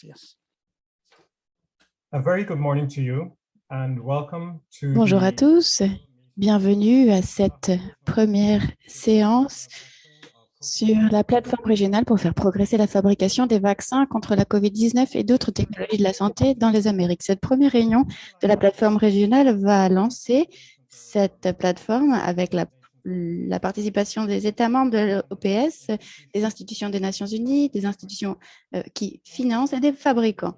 Yes. A very good morning to you and welcome to Bonjour à the tous, bienvenue à cette première séance sur la plateforme régionale pour faire progresser la fabrication des vaccins contre la COVID-19 et d'autres technologies de la santé dans les Amériques. Cette première réunion de la plateforme régionale va lancer cette plateforme avec la participation des États membres de l'OPS, des institutions des Nations Unies, des institutions qui financent et des fabricants.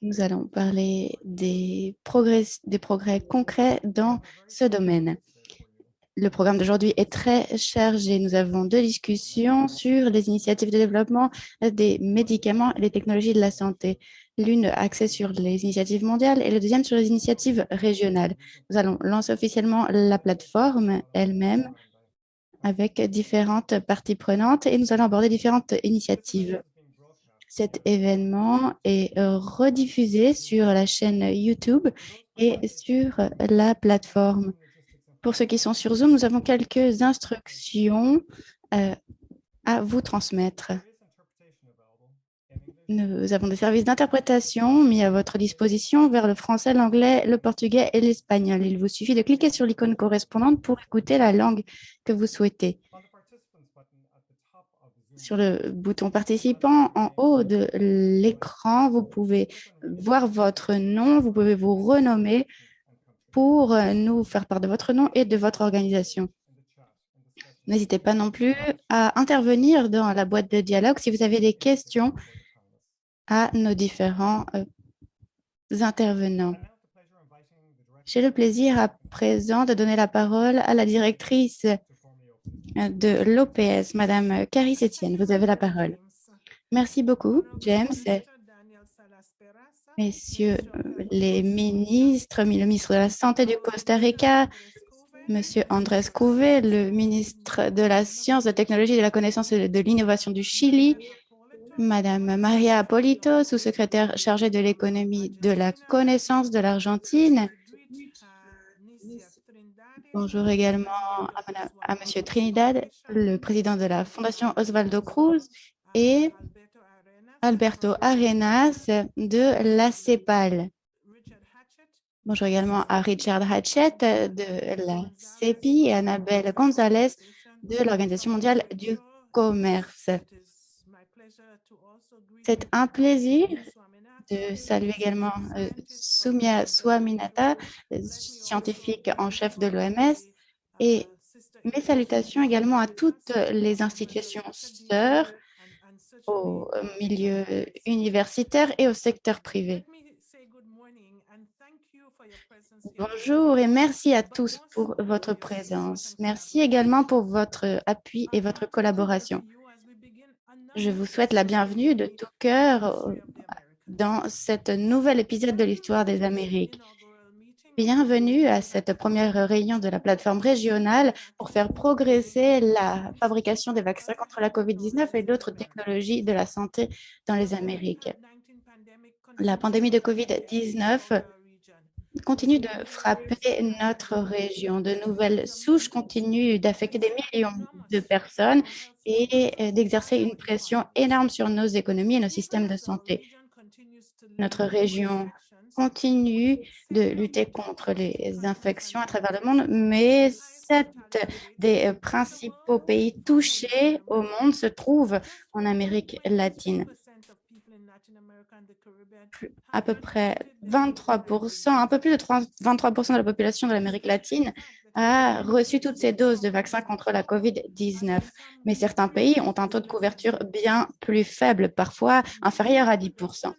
Nous allons parler des progrès concrets dans ce domaine. Le programme d'aujourd'hui est très chargé. Nous avons deux discussions sur les initiatives de développement des médicaments et les technologies de la santé. L'une axée sur les initiatives mondiales et le deuxième sur les initiatives régionales. Nous allons lancer officiellement la plateforme elle-même avec différentes parties prenantes et nous allons aborder différentes initiatives. Cet événement est rediffusé sur la chaîne YouTube et sur la plateforme. Pour ceux qui sont sur Zoom, nous avons quelques instructions à vous transmettre. Nous avons des services d'interprétation mis à votre disposition vers le français, l'anglais, le portugais et l'espagnol. Il vous suffit de cliquer sur l'icône correspondante pour écouter la langue que vous souhaitez. Sur le bouton participant en haut de l'écran, vous pouvez voir votre nom, vous pouvez vous renommer pour nous faire part de votre nom et de votre organisation. N'hésitez pas non plus à intervenir dans la boîte de dialogue si vous avez des questions à nos différents intervenants. J'ai le plaisir à présent de donner la parole à la directrice de l'OPS, Madame Caris Etienne. Vous avez la parole. Merci beaucoup, James. Messieurs les ministres, le ministre de la Santé du Costa Rica, Monsieur Andrés Couvé, le ministre de la Science, de la Technologie, de la Connaissance et de l'Innovation du Chili, Madame Maria Apolito, sous-secrétaire chargée de l'économie de la connaissance de l'Argentine. Bonjour également à Monsieur Trinidad, le président de la Fondation Osvaldo Cruz et Alberto Arenas de la CEPAL. Bonjour également à Richard Hatchett de la CEPI et Annabelle González de l'Organisation mondiale du commerce. C'est un plaisir de saluer également Soumya Swaminathan, scientifique en chef de l'OMS, et mes salutations également à toutes les institutions sœurs au milieu universitaire et au secteur privé. Bonjour et merci à tous pour votre présence. Merci également pour votre appui et votre collaboration. Je vous souhaite la bienvenue de tout cœur dans cet nouvel épisode de l'histoire des Amériques. Bienvenue à cette première réunion de la plateforme régionale pour faire progresser la fabrication des vaccins contre la COVID-19 et d'autres technologies de la santé dans les Amériques. La pandémie de COVID-19 continue de frapper notre région. De nouvelles souches continuent d'affecter des millions de personnes et d'exercer une pression énorme sur nos économies et nos systèmes de santé. Notre région continue de lutter contre les infections à travers le monde, mais 7 des principaux pays touchés au monde se trouvent en Amérique latine. À peu près 23%, un peu plus de 23% de la population de l'Amérique latine a reçu toutes ces doses de vaccins contre la COVID-19. Mais certains pays ont un taux de couverture bien plus faible, parfois inférieur à 10%.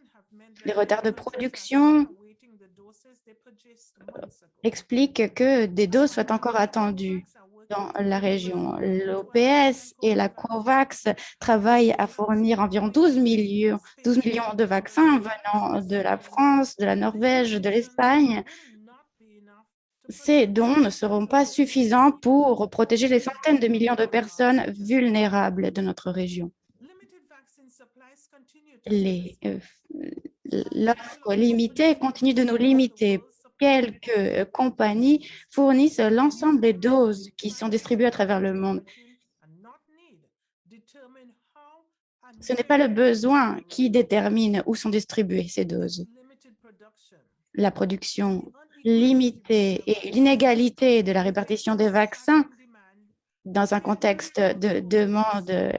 Les retards de production expliquent que des doses soient encore attendues dans la région. L'OPS et la COVAX travaillent à fournir environ 12 millions de vaccins venant de la France, de la Norvège, de l'Espagne. Ces dons ne seront pas suffisants pour protéger les centaines de millions de personnes vulnérables de notre région. L'offre limitée continue de nous limiter. Quelques compagnies fournissent l'ensemble des doses qui sont distribuées à travers le monde. Ce n'est pas le besoin qui détermine où sont distribuées ces doses. La production limitée et l'inégalité de la répartition des vaccins dans un contexte de demande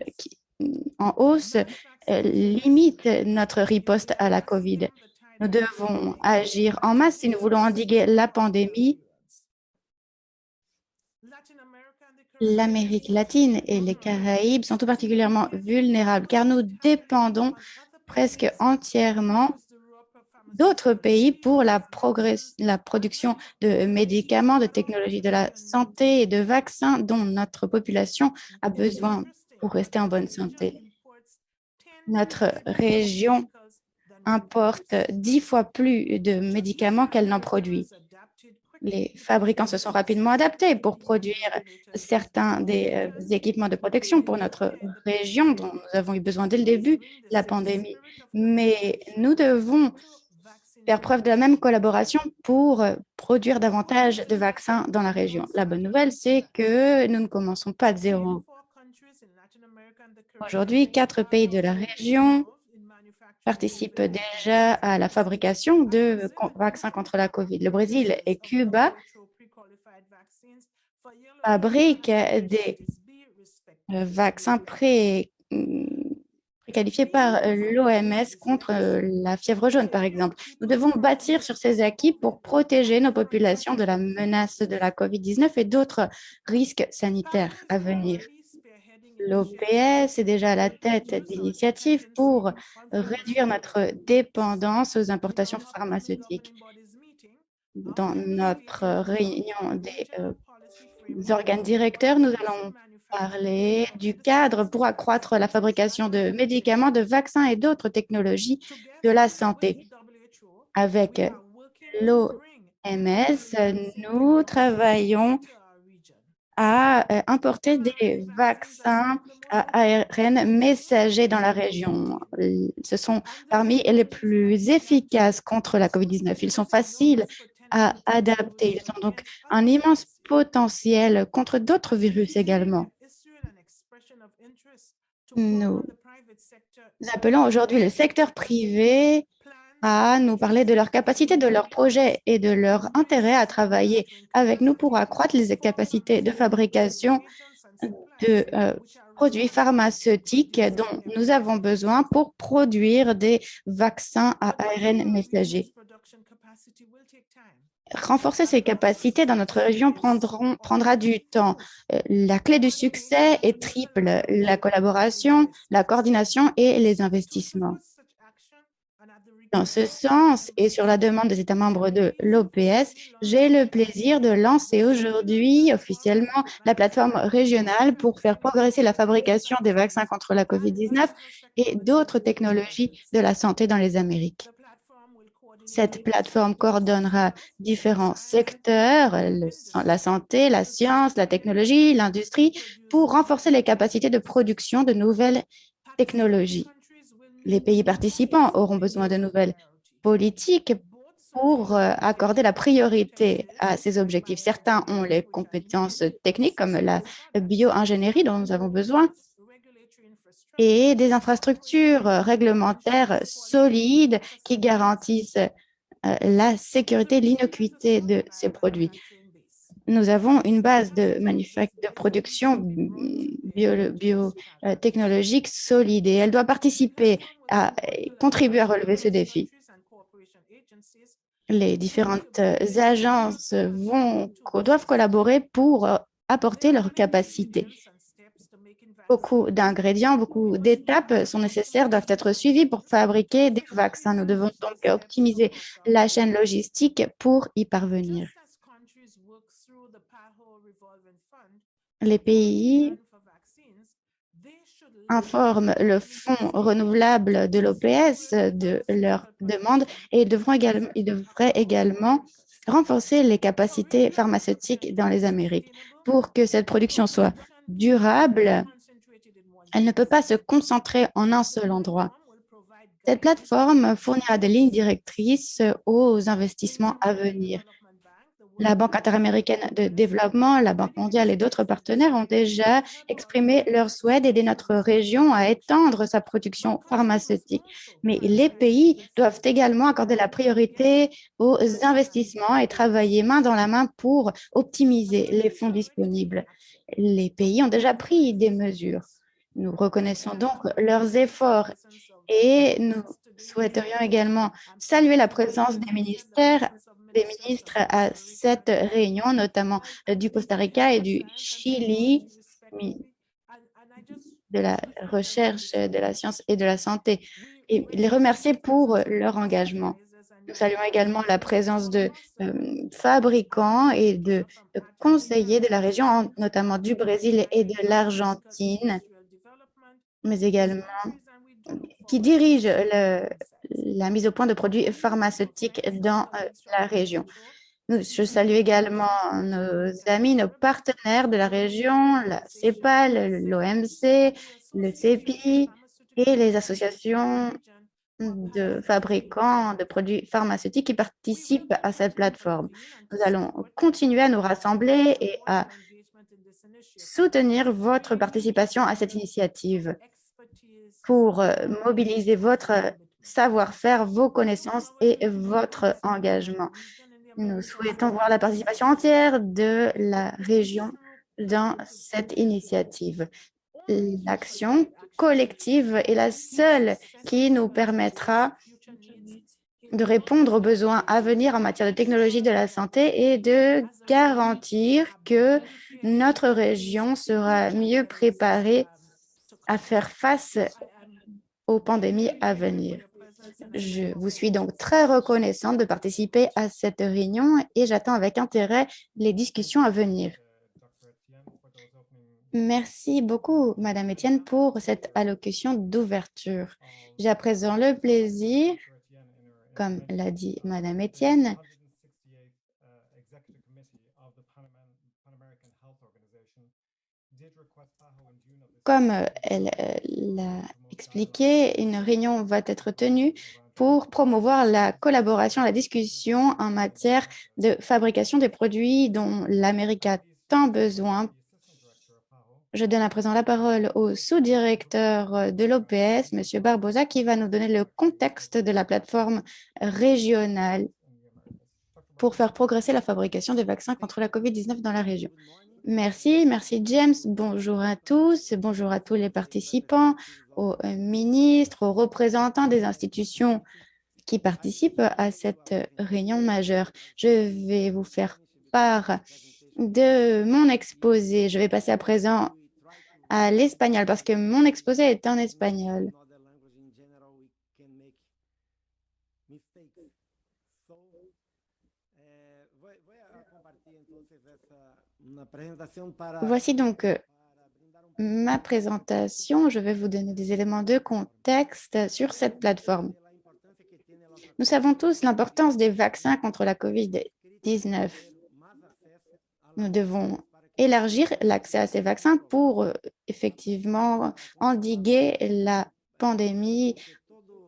en hausse limite notre riposte à la COVID. Nous devons agir en masse si nous voulons endiguer la pandémie. L'Amérique latine et les Caraïbes sont tout particulièrement vulnérables car nous dépendons presque entièrement d'autres pays pour la production de médicaments, de technologies de la santé et de vaccins dont notre population a besoin pour rester en bonne santé. Notre région importe 10 fois plus de médicaments qu'elle n'en produit. Les fabricants se sont rapidement adaptés pour produire certains des équipements de protection pour notre région dont nous avons eu besoin dès le début de la pandémie. Mais nous devons faire preuve de la même collaboration pour produire davantage de vaccins dans la région. La bonne nouvelle, c'est que nous ne commençons pas de zéro. Aujourd'hui, 4 pays de la région participent déjà à la fabrication de vaccins contre la COVID. Le Brésil et Cuba fabriquent des vaccins préqualifiés par l'OMS contre la fièvre jaune, par exemple. Nous devons bâtir sur ces acquis pour protéger nos populations de la menace de la COVID-19 et d'autres risques sanitaires à venir. L'OPS est déjà à la tête d'initiatives pour réduire notre dépendance aux importations pharmaceutiques. Dans notre réunion des organes directeurs, nous allons parler du cadre pour accroître la fabrication de médicaments, de vaccins et d'autres technologies de la santé. Avec l'OMS, nous travaillons à importer des vaccins à ARN messagers dans la région. Ce sont parmi les plus efficaces contre la COVID-19. Ils sont faciles à adapter. Ils ont donc un immense potentiel contre d'autres virus également. Nous appelons aujourd'hui le secteur privé à nous parler de leur capacité, de leurs projets et de leur intérêt à travailler avec nous pour accroître les capacités de fabrication de produits pharmaceutiques dont nous avons besoin pour produire des vaccins à ARN messager. Renforcer ces capacités dans notre région prendra du temps. La clé du succès est triple: la collaboration, la coordination et les investissements. Dans ce sens, et sur la demande des États membres de l'OPS, j'ai le plaisir de lancer aujourd'hui officiellement la plateforme régionale pour faire progresser la fabrication des vaccins contre la COVID-19 et d'autres technologies de la santé dans les Amériques. Cette plateforme coordonnera différents secteurs, la santé, la science, la technologie, l'industrie, pour renforcer les capacités de production de nouvelles technologies. Les pays participants auront besoin de nouvelles politiques pour accorder la priorité à ces objectifs. Certains ont les compétences techniques comme la bio-ingénierie dont nous avons besoin et des infrastructures réglementaires solides qui garantissent la sécurité et l'innocuité de ces produits. Nous avons une base de production biotechnologique solide et elle doit participer à contribuer à relever ce défi. Les différentes agences doivent collaborer pour apporter leurs capacités. Beaucoup d'ingrédients, beaucoup d'étapes sont nécessaires, doivent être suivies pour fabriquer des vaccins. Nous devons donc optimiser la chaîne logistique pour y parvenir. Les pays informent le fonds renouvelable de l'OPS de leurs demandes et ils devraient également renforcer les capacités pharmaceutiques dans les Amériques. Pour que cette production soit durable, elle ne peut pas se concentrer en un seul endroit. Cette plateforme fournira des lignes directrices aux investissements à venir. La Banque interaméricaine de développement, la Banque mondiale et d'autres partenaires ont déjà exprimé leur souhait d'aider notre région à étendre sa production pharmaceutique. Mais les pays doivent également accorder la priorité aux investissements et travailler main dans la main pour optimiser les fonds disponibles. Les pays ont déjà pris des mesures. Nous reconnaissons donc leurs efforts et nous souhaiterions également saluer la présence des ministres à cette réunion, notamment du Costa Rica et du Chili, de la recherche, de la science et de la santé, et les remercier pour leur engagement. Nous saluons également la présence de fabricants et de conseillers de la région, notamment du Brésil et de l'Argentine, mais également qui dirigent la mise au point de produits pharmaceutiques dans la région. Je salue également nos amis, nos partenaires de la région, la CEPAL, l'OMC, le CEPI et les associations de fabricants de produits pharmaceutiques qui participent à cette plateforme. Nous allons continuer à nous rassembler et à soutenir votre participation à cette initiative pour mobiliser votre savoir-faire, vos connaissances et votre engagement. Nous souhaitons voir la participation entière de la région dans cette initiative. L'action collective est la seule qui nous permettra de répondre aux besoins à venir en matière de technologie de la santé et de garantir que notre région sera mieux préparée à faire face aux pandémies à venir. Je vous suis donc très reconnaissante de participer à cette réunion et j'attends avec intérêt les discussions à venir. Merci beaucoup, Madame Etienne, pour cette allocution d'ouverture. J'ai à présent le plaisir, comme l'a dit Madame Etienne, comme elle l'a expliqué, une réunion va être tenue pour promouvoir la collaboration, la discussion en matière de fabrication des produits dont l'Amérique a tant besoin. Je donne à présent la parole au sous-directeur de l'OPS, M. Barbosa, qui va nous donner le contexte de la plateforme régionale pour faire progresser la fabrication des vaccins contre la COVID-19 dans la région. Merci James. Bonjour à tous, bonjour à tous les participants, aux ministres, aux représentants des institutions qui participent à cette réunion majeure. Je vais vous faire part de mon exposé. Je vais passer à présent à l'espagnol parce que mon exposé est en espagnol. Voici donc ma présentation. Je vais vous donner des éléments de contexte sur cette plateforme. Nous savons tous l'importance des vaccins contre la COVID-19. Nous devons élargir l'accès à ces vaccins pour effectivement endiguer la pandémie,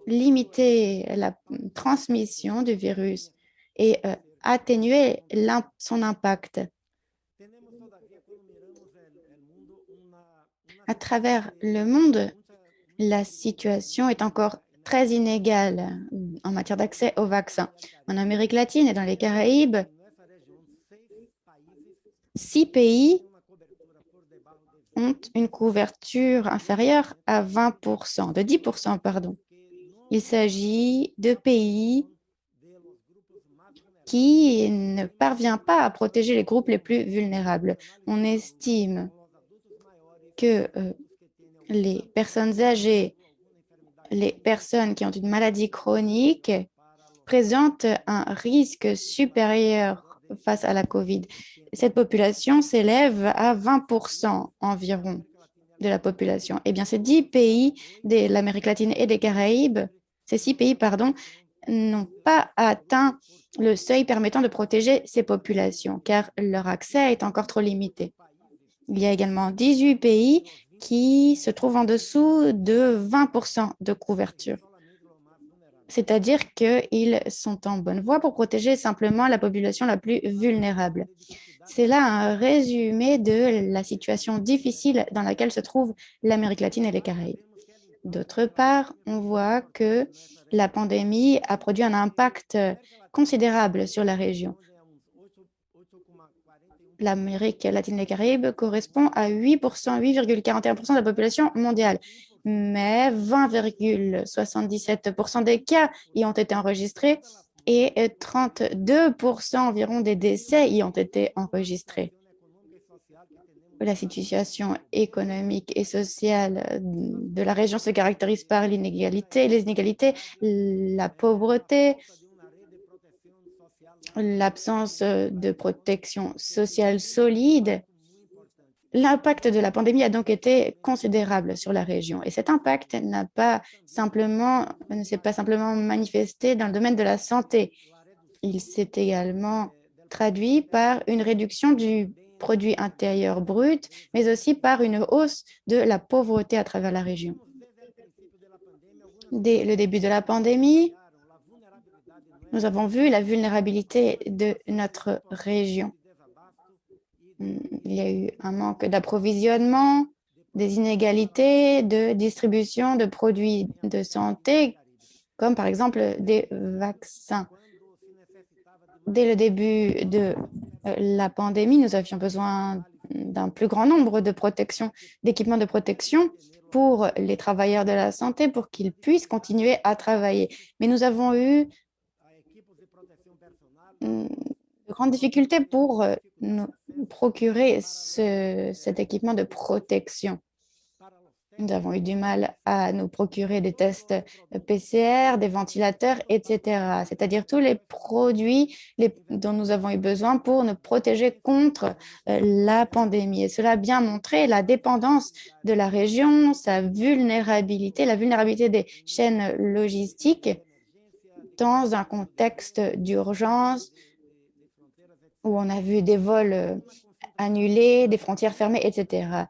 limiter la transmission du virus et atténuer son impact. À travers le monde, la situation est encore très inégale en matière d'accès aux vaccins. En Amérique latine et dans les Caraïbes, 6 pays ont une couverture inférieure à 20%, de 10%, pardon. Il s'agit de pays qui ne parviennent pas à protéger les groupes les plus vulnérables. On estime que les personnes âgées, les personnes qui ont une maladie chronique présentent un risque supérieur face à la COVID. Cette population s'élève à 20% environ de la population. Eh bien, ces 10 pays de l'Amérique latine et des Caraïbes, ces 6 pays, pardon, n'ont pas atteint le seuil permettant de protéger ces populations, car leur accès est encore trop limité. Il y a également 18 pays qui se trouvent en dessous de 20% de couverture. c'est-à-dire qu'ils sont en bonne voie pour protéger simplement la population la plus vulnérable. C'est là un résumé de la situation difficile dans laquelle se trouve l'Amérique latine et les Caraïbes. D'autre part, on voit que la pandémie a produit un impact considérable sur la région. L'Amérique latine et les Caraïbes correspond à 8%, 8,41% de la population mondiale. Mais 20,77% des cas y ont été enregistrés et 32% environ des décès y ont été enregistrés. La situation économique et sociale de la région se caractérise par l'inégalité, les inégalités, la pauvreté, l'absence de protection sociale solide. L'impact de la pandémie a donc été considérable sur la région et cet impact ne s'est pas simplement manifesté dans le domaine de la santé. Il s'est également traduit par une réduction du produit intérieur brut, mais aussi par une hausse de la pauvreté à travers la région. Dès le début de la pandémie, nous avons vu la vulnérabilité de notre région. Il y a eu un manque d'approvisionnement, des inégalités de distribution de produits de santé, comme par exemple des vaccins. Dès le début de la pandémie, nous avions besoin d'un plus grand nombre de protections, d'équipements de protection pour les travailleurs de la santé pour qu'ils puissent continuer à travailler. Mais nous avons eu de grandes difficultés pour nous procurer cet équipement de protection. Nous avons eu du mal à nous procurer des tests PCR, des ventilateurs, etc. C'est-à-dire tous les produits dont nous avons eu besoin pour nous protéger contre la pandémie. Et cela a bien montré la dépendance de la région, sa vulnérabilité, la vulnérabilité des chaînes logistiques dans un contexte d'urgence où on a vu des vols annulés, des frontières fermées, etc.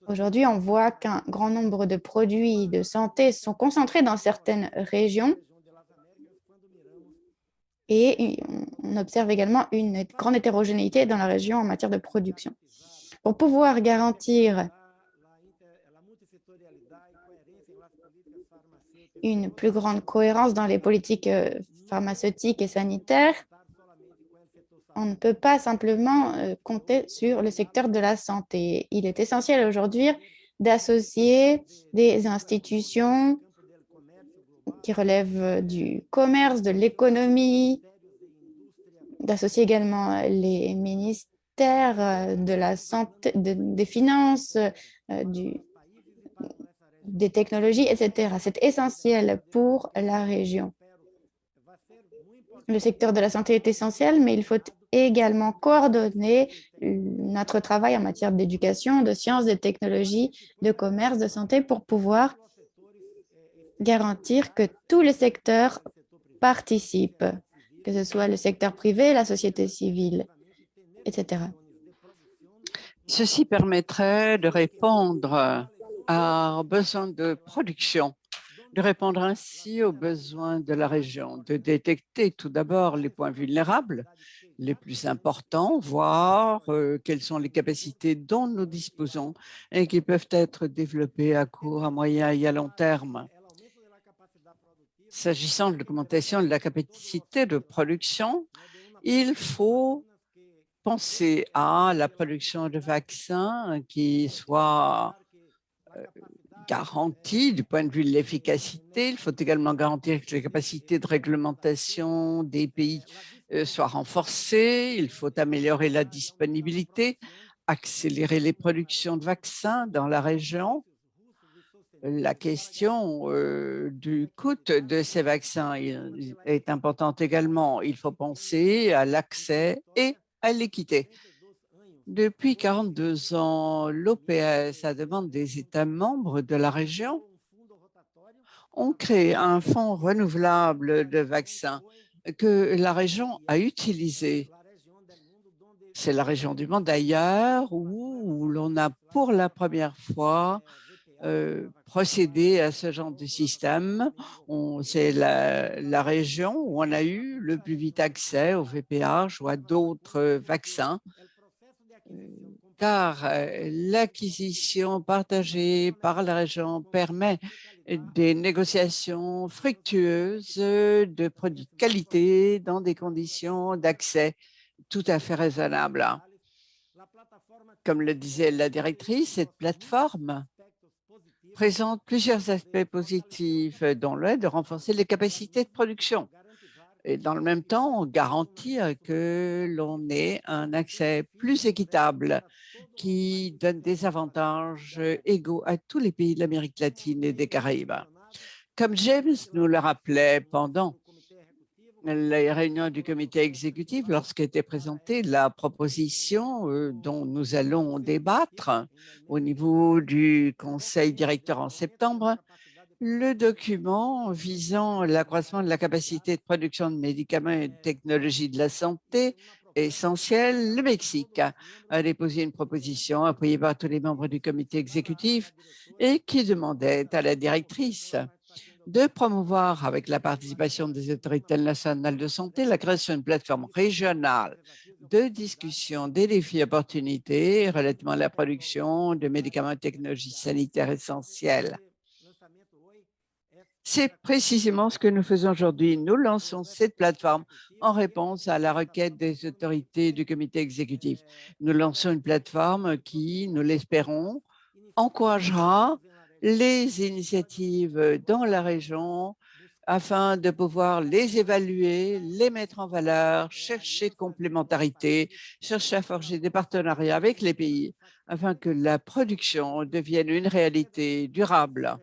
Aujourd'hui, on voit qu'un grand nombre de produits de santé sont concentrés dans certaines régions et on observe également une grande hétérogénéité dans la région en matière de production. Pour pouvoir garantir une plus grande cohérence dans les politiques pharmaceutiques et sanitaires, on ne peut pas simplement compter sur le secteur de la santé. Il est essentiel aujourd'hui d'associer des institutions qui relèvent du commerce, de l'économie, d'associer également les ministères de la santé, des finances, des technologies, etc. C'est essentiel pour la région. Le secteur de la santé est essentiel, mais il faut également coordonner notre travail en matière d'éducation, de sciences, de technologies, de commerce, de santé pour pouvoir garantir que tous les secteurs participent, que ce soit le secteur privé, la société civile, etc. Ceci permettrait de répondre aux besoins de production, de répondre ainsi aux besoins de la région, de détecter tout d'abord les points vulnérables, les plus importants, voir quelles sont les capacités dont nous disposons et qui peuvent être développées à court, à moyen et à long terme. S'agissant de l'augmentation de la capacité de production, il faut penser à la production de vaccins qui soit garantie du point de vue de l'efficacité. Il faut également garantir que les capacités de réglementation des pays soient renforcées. Il faut améliorer la disponibilité, accélérer les productions de vaccins dans la région. La question du coût de ces vaccins est importante également. Il faut penser à l'accès et à l'équité. Depuis 42 ans, l'OPS, à demande des États membres de la région, ont créé un fonds renouvelable de vaccins que la région a utilisé. C'est la région du monde d'ailleurs où l'on a pour la première fois procéder à ce genre de système. C'est la région où on a eu le plus vite accès au VPH ou à d'autres vaccins, car l'acquisition partagée par la région permet des négociations fructueuses de produits de qualité dans des conditions d'accès tout à fait raisonnables. Comme le disait la directrice, cette plateforme présente plusieurs aspects positifs, dont le de renforcer les capacités de production. Et dans le même temps, garantir que l'on ait un accès plus équitable qui donne des avantages égaux à tous les pays de l'Amérique latine et des Caraïbes. Comme James nous le rappelait pendant les réunions du comité exécutif, lorsqu'était présentée la proposition dont nous allons débattre au niveau du conseil directeur en septembre, le document visant l'accroissement de la capacité de production de médicaments et de technologies de la santé essentielle, le Mexique a déposé une proposition appuyée par tous les membres du comité exécutif et qui demandait à la directrice de promouvoir, avec la participation des autorités nationales de santé, la création d'une plateforme régionale de discussion des défis et opportunités relativement à la production de médicaments et technologies sanitaires essentielles. C'est précisément ce que nous faisons aujourd'hui. Nous lançons cette plateforme en réponse à la requête des autorités du comité exécutif. Nous lançons une plateforme qui, nous l'espérons, encouragera les initiatives dans la région afin de pouvoir les évaluer, les mettre en valeur, chercher complémentarité, chercher à forger des partenariats avec les pays afin que la production devienne une réalité durable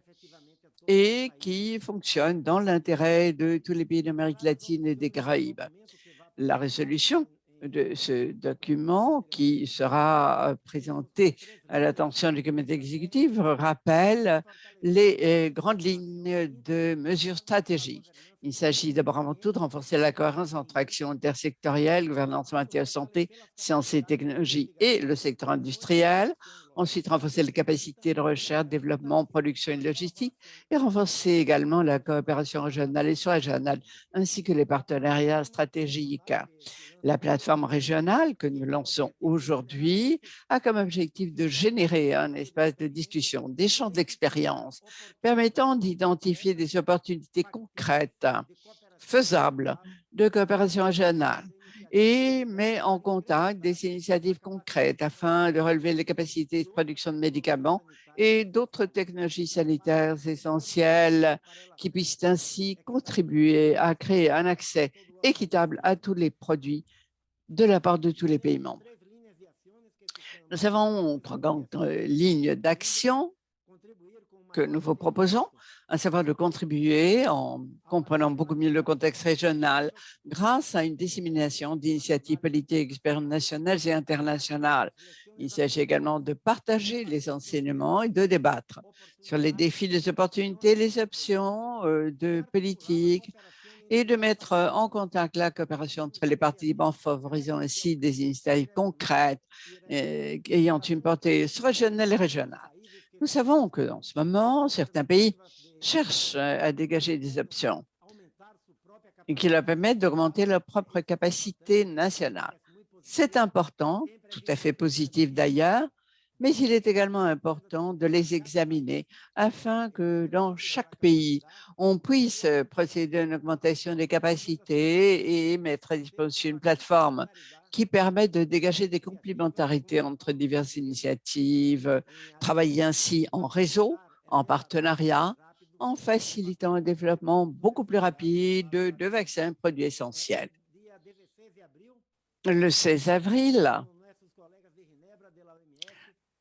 et qui fonctionne dans l'intérêt de tous les pays d'Amérique latine et des Caraïbes. La résolution de ce document qui sera présenté à l'attention du comité exécutif rappelle les grandes lignes de mesures stratégiques. Il s'agit d'abord avant tout de renforcer la cohérence entre actions intersectorielles, gouvernance en matière de santé, sciences et technologies et le secteur industriel. Ensuite, renforcer les capacités de recherche, développement, production et logistique et renforcer également la coopération régionale et sous-régionale ainsi que les partenariats stratégiques. La plateforme régionale que nous lançons aujourd'hui a comme objectif de générer un espace de discussion, d'échange d'expériences, permettant d'identifier des opportunités concrètes, faisables, de coopération régionale et met en contact des initiatives concrètes afin de relever les capacités de production de médicaments et d'autres technologies sanitaires essentielles qui puissent ainsi contribuer à créer un accès équitable à tous les produits de la part de tous les pays membres. Nous avons trois grandes lignes d'action que nous vous proposons, à savoir de contribuer en comprenant beaucoup mieux le contexte régional grâce à une dissémination d'initiatives politiques, expériences nationales et internationales. Il s'agit également de partager les enseignements et de débattre sur les défis, les opportunités, les options de politique et de mettre en contact la coopération entre les parties en favorisant ainsi des initiatives concrètes ayant une portée régionale et régionale. Nous savons que en ce moment, certains pays cherchent à dégager des options et qui leur permettent d'augmenter leur propre capacité nationale. C'est important, tout à fait positif d'ailleurs, mais il est également important de les examiner afin que dans chaque pays, on puisse procéder à une augmentation des capacités et mettre à disposition une plateforme qui permet de dégager des complémentarités entre diverses initiatives, travailler ainsi en réseau, en partenariat, en facilitant un développement beaucoup plus rapide de vaccins produits essentiels. Le 16 avril,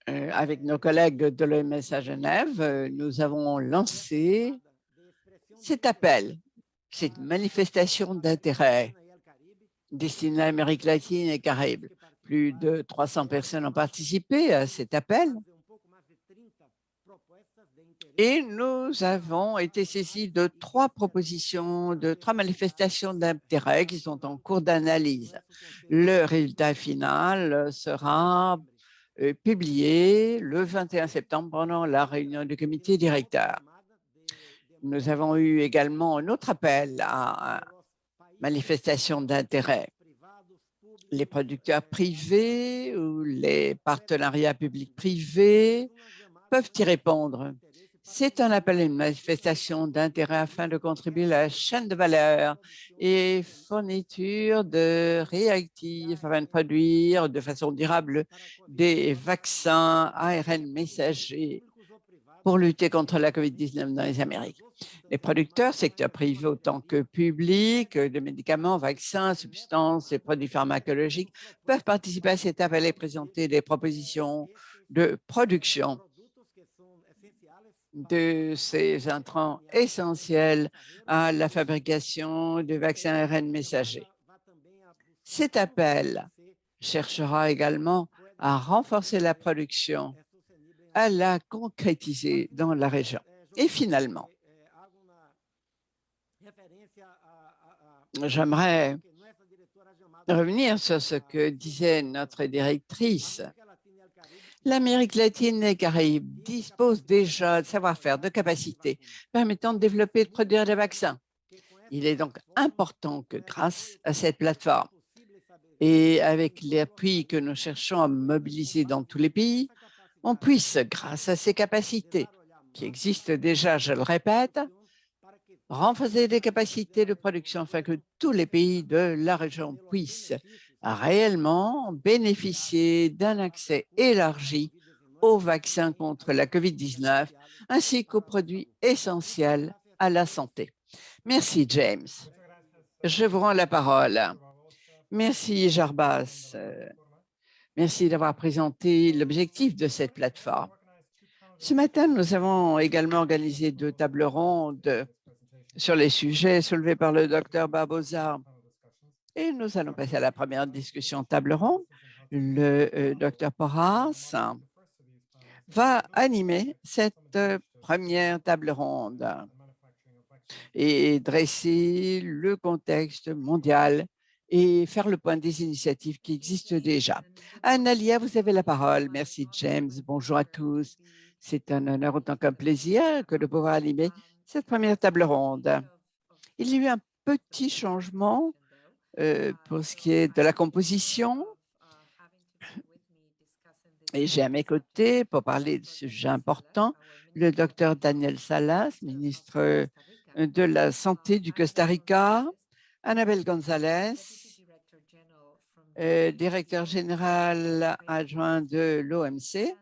avec nos collègues de l'OMS à Genève, nous avons lancé cet appel, cette manifestation d'intérêt destinée à l'Amérique latine et Caraïbes. Plus de 300 personnes ont participé à cet appel et nous avons été saisis de 3 propositions, de 3 manifestations d'intérêt qui sont en cours d'analyse. Le résultat final sera publié le 21 septembre pendant la réunion du comité directeur. Nous avons eu également un autre appel à manifestation d'intérêt. Les producteurs privés ou les partenariats publics-privés peuvent y répondre. C'est un appel à une manifestation d'intérêt afin de contribuer à la chaîne de valeur et fourniture de réactifs afin de produire de façon durable des vaccins ARN messagers pour lutter contre la COVID-19 dans les Amériques. Les producteurs, secteur privé autant que public, de médicaments, vaccins, substances et produits pharmacologiques peuvent participer à cet appel et présenter des propositions de production de ces intrants essentiels à la fabrication de vaccins ARN messagers. Cet appel cherchera également à renforcer la production, à la concrétiser dans la région. Et finalement, j'aimerais revenir sur ce que disait notre directrice. L'Amérique latine et Caraïbes dispose déjà de savoir-faire, de capacités permettant de développer et de produire des vaccins. Il est donc important que grâce à cette plateforme et avec l'appui que nous cherchons à mobiliser dans tous les pays, on puisse, grâce à ces capacités qui existent déjà, je le répète, renforcer des capacités de production afin que tous les pays de la région puissent réellement bénéficier d'un accès élargi aux vaccins contre la COVID-19 ainsi qu'aux produits essentiels à la santé. Merci, James. Je vous rends la parole. Merci, Jarbas. Merci d'avoir présenté l'objectif de cette plateforme. Ce matin, nous avons également organisé 2 tables rondes sur les sujets soulevés par le Dr Barbosa. Et nous allons passer à la première discussion table ronde. Le Dr Porras va animer cette première table ronde et dresser le contexte mondial et faire le point des initiatives qui existent déjà. Analia, vous avez la parole. Merci, James. Bonjour à tous. C'est un honneur autant qu'un plaisir que de pouvoir animer cette première table ronde. Il y a eu un petit changement pour ce qui est de la composition. Et j'ai à mes côtés, pour parler de ce sujet important, le docteur Daniel Salas, ministre de la Santé du Costa Rica, Annabelle González, directeur général adjoint de l'OMC,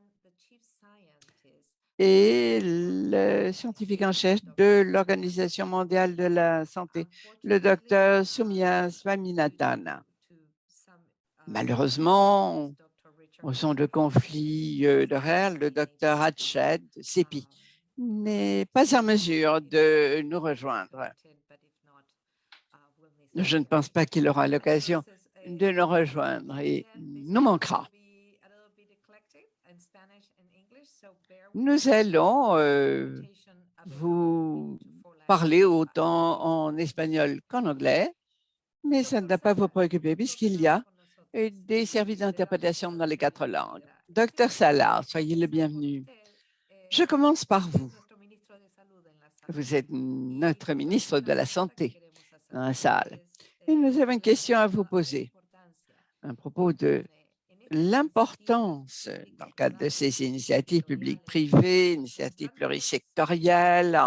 et le scientifique en chef de l'Organisation mondiale de la santé, le docteur Soumya Swaminathan. Malheureusement, au son de conflits de réel, le docteur Hatched, CEPI, n'est pas en mesure de nous rejoindre. Je ne pense pas qu'il aura l'occasion de nous rejoindre et nous manquera. Nous allons vous parler autant en espagnol qu'en anglais, mais ça ne doit pas vous préoccuper puisqu'il y a des services d'interprétation dans les 4 langues. Docteur Salas, soyez le bienvenu. Je commence par vous. Vous êtes notre ministre de la Santé dans la salle. Et nous avons une question à vous poser à propos de l'importance, dans le cadre de ces initiatives publiques-privées, initiatives plurisectorielles,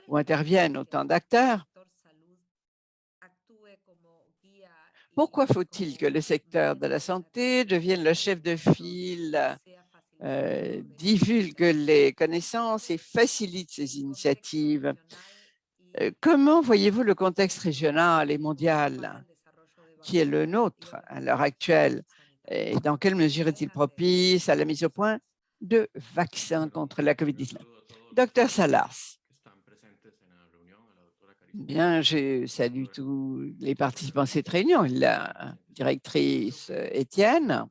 où interviennent autant d'acteurs. Pourquoi faut-il que le secteur de la santé devienne le chef de file, divulgue les connaissances et facilite ces initiatives? Comment voyez-vous le contexte régional et mondial qui est le nôtre à l'heure actuelle? Et dans quelle mesure est-il propice à la mise au point de vaccins contre la COVID-19? Docteur Salas. Bien, je salue tous les participants à cette réunion. La directrice Étienne.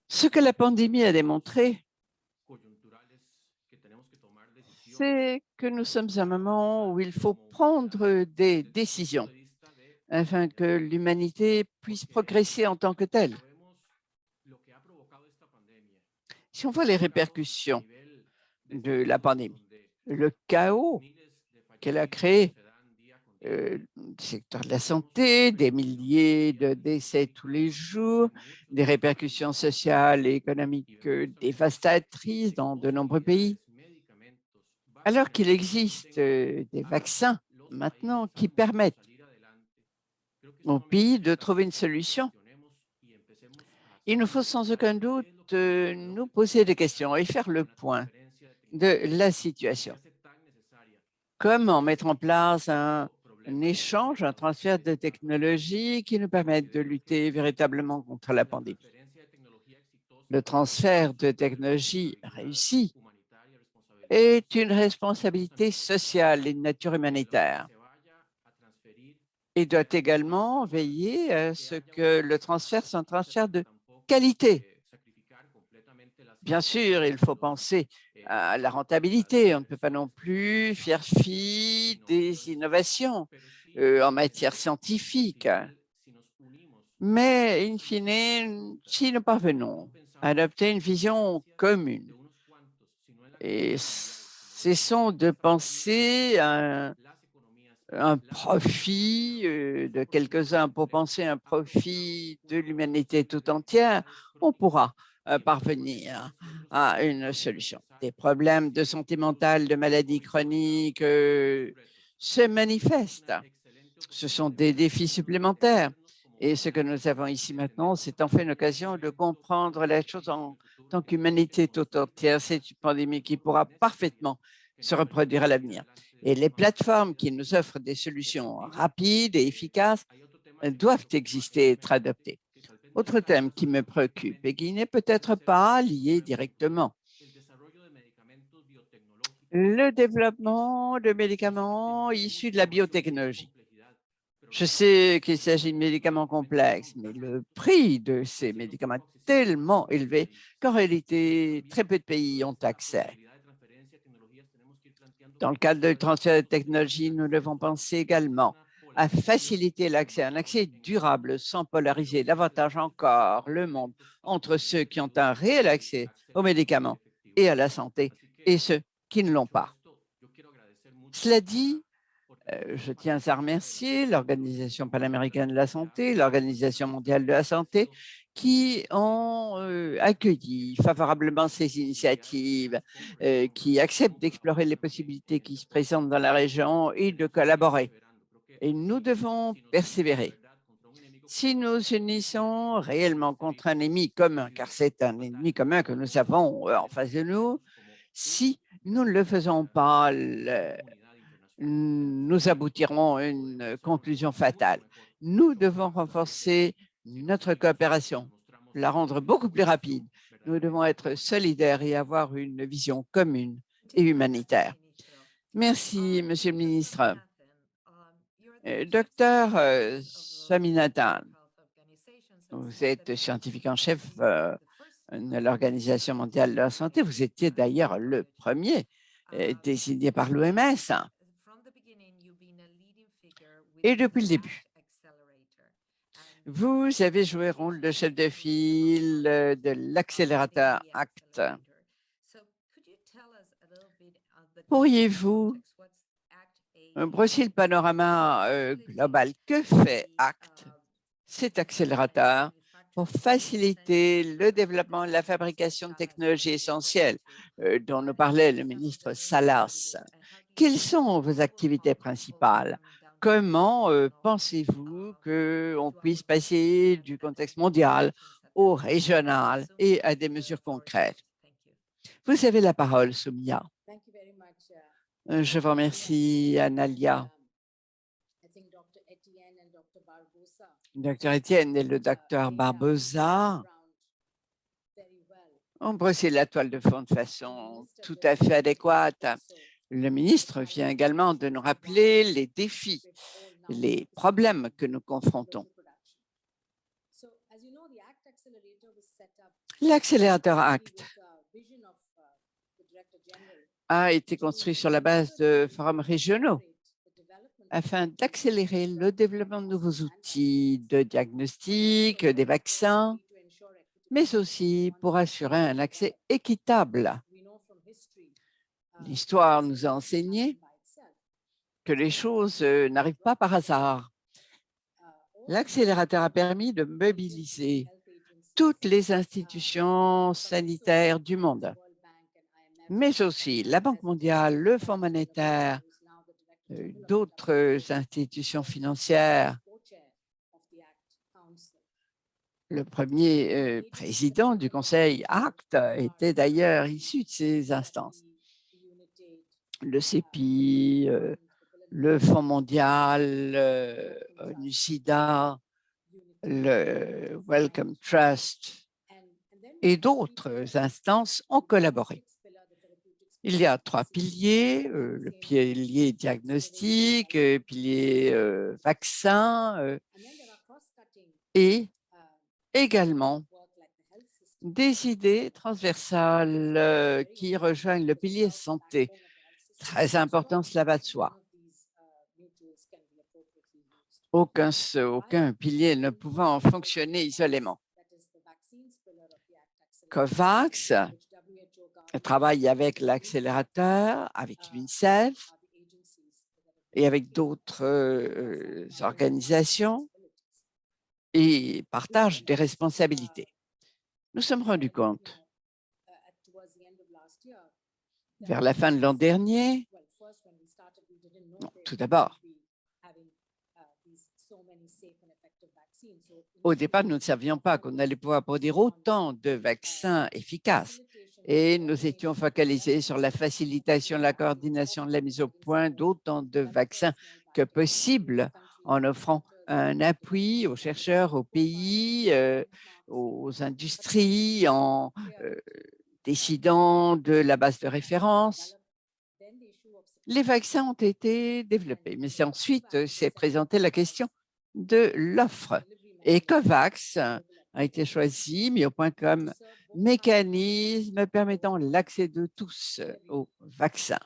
Ce que la pandémie a démontré, c'est que nous sommes à un moment où il faut prendre des décisions afin que l'humanité puisse progresser en tant que telle. Si on voit les répercussions de la pandémie, le chaos qu'elle a créé, du secteur de la santé, des milliers de décès tous les jours, des répercussions sociales et économiques dévastatrices dans de nombreux pays. Alors qu'il existe des vaccins maintenant qui permettent aux pays de trouver une solution, il nous faut sans aucun doute nous poser des questions et faire le point de la situation. Comment mettre en place un échange, un transfert de technologies qui nous permettent de lutter véritablement contre la pandémie. Le transfert de technologies réussi est une responsabilité sociale et de nature humanitaire et doit également veiller à ce que le transfert soit un transfert de qualité. Bien sûr, il faut penser à la rentabilité. On ne peut pas non plus faire fi des innovations en matière scientifique. Mais, in fine, si nous parvenons à adopter une vision commune et cessons de penser à un profit de quelques-uns pour penser à un profit de l'humanité tout entière, on pourra parvenir à une solution. Des problèmes de santé mentale, de maladies chroniques se manifestent. Ce sont des défis supplémentaires. Et ce que nous avons ici maintenant, c'est en fait une occasion de comprendre la chose en tant qu'humanité tout entière. C'est une pandémie qui pourra parfaitement se reproduire à l'avenir. Et les plateformes qui nous offrent des solutions rapides et efficaces doivent exister et être adoptées. Autre thème qui me préoccupe et qui n'est peut-être pas lié directement, le développement de médicaments issus de la biotechnologie. Je sais qu'il s'agit de médicaments complexes, mais le prix de ces médicaments est tellement élevé qu'en réalité, très peu de pays ont accès. Dans le cadre du transfert de technologie, nous devons penser également à faciliter l'accès, un accès durable sans polariser davantage encore le monde entre ceux qui ont un réel accès aux médicaments et à la santé et ceux qui ne l'ont pas. Cela dit, je tiens à remercier l'Organisation panaméricaine de la santé, l'Organisation mondiale de la santé, qui ont accueilli favorablement ces initiatives, qui acceptent d'explorer les possibilités qui se présentent dans la région et de collaborer. Et nous devons persévérer. Si nous unissons réellement contre un ennemi commun, car c'est un ennemi commun que nous avons en face de nous, si nous ne le faisons pas, nous aboutirons à une conclusion fatale. Nous devons renforcer notre coopération, la rendre beaucoup plus rapide. Nous devons être solidaires et avoir une vision commune et humanitaire. Merci, Monsieur le Ministre. Docteur Swaminathan, vous êtes scientifique en chef de l'Organisation mondiale de la santé. Vous étiez d'ailleurs le premier désigné par l'OMS. Et depuis le début, vous avez joué le rôle de chef de file de l'accélérateur ACT. Pourriez-vous brosser le panorama global? Que fait ACT, cet accélérateur, pour faciliter le développement et la fabrication de technologies essentielles dont nous parlait le ministre Salas? Quelles sont vos activités principales? Comment pensez-vous qu'on puisse passer du contexte mondial au régional et à des mesures concrètes? Vous avez la parole, Soumia. Je vous remercie, Analia. Dr Etienne et le Dr Barbosa ont brossé la toile de fond de façon tout à fait adéquate. Le ministre vient également de nous rappeler les défis, les problèmes que nous confrontons. L'accélérateur ACT a été construit sur la base de forums régionaux afin d'accélérer le développement de nouveaux outils de diagnostic, des vaccins, mais aussi pour assurer un accès équitable. L'histoire nous a enseigné que les choses n'arrivent pas par hasard. L'accélérateur a permis de mobiliser toutes les institutions sanitaires du monde, mais aussi la Banque mondiale, le Fonds monétaire, d'autres institutions financières. Le premier président du Conseil ACT était d'ailleurs issu de ces instances. Le CEPI, le Fonds mondial, ONU-SIDA, le Wellcome Trust et d'autres instances ont collaboré. Il y a 3 piliers, le pilier diagnostic, le pilier vaccin et également des idées transversales qui rejoignent le pilier santé. Très important, cela va de soi. Aucun pilier ne pouvant fonctionner isolément. COVAX travaille avec l'accélérateur, avec l'UNICEF et avec d'autres organisations et partage des responsabilités. Nous sommes rendus compte, vers la fin de l'an dernier, tout d'abord, au départ, nous ne savions pas qu'on allait pouvoir produire autant de vaccins efficaces et nous étions focalisés sur la facilitation, la coordination, la mise au point d'autant de vaccins que possible en offrant un appui aux chercheurs, aux pays, aux industries, en décidant de la base de référence. Les vaccins ont été développés, mais ensuite s'est présentée la question de l'offre. Et COVAX a été choisi, mis au point comme mécanisme permettant l'accès de tous aux vaccins.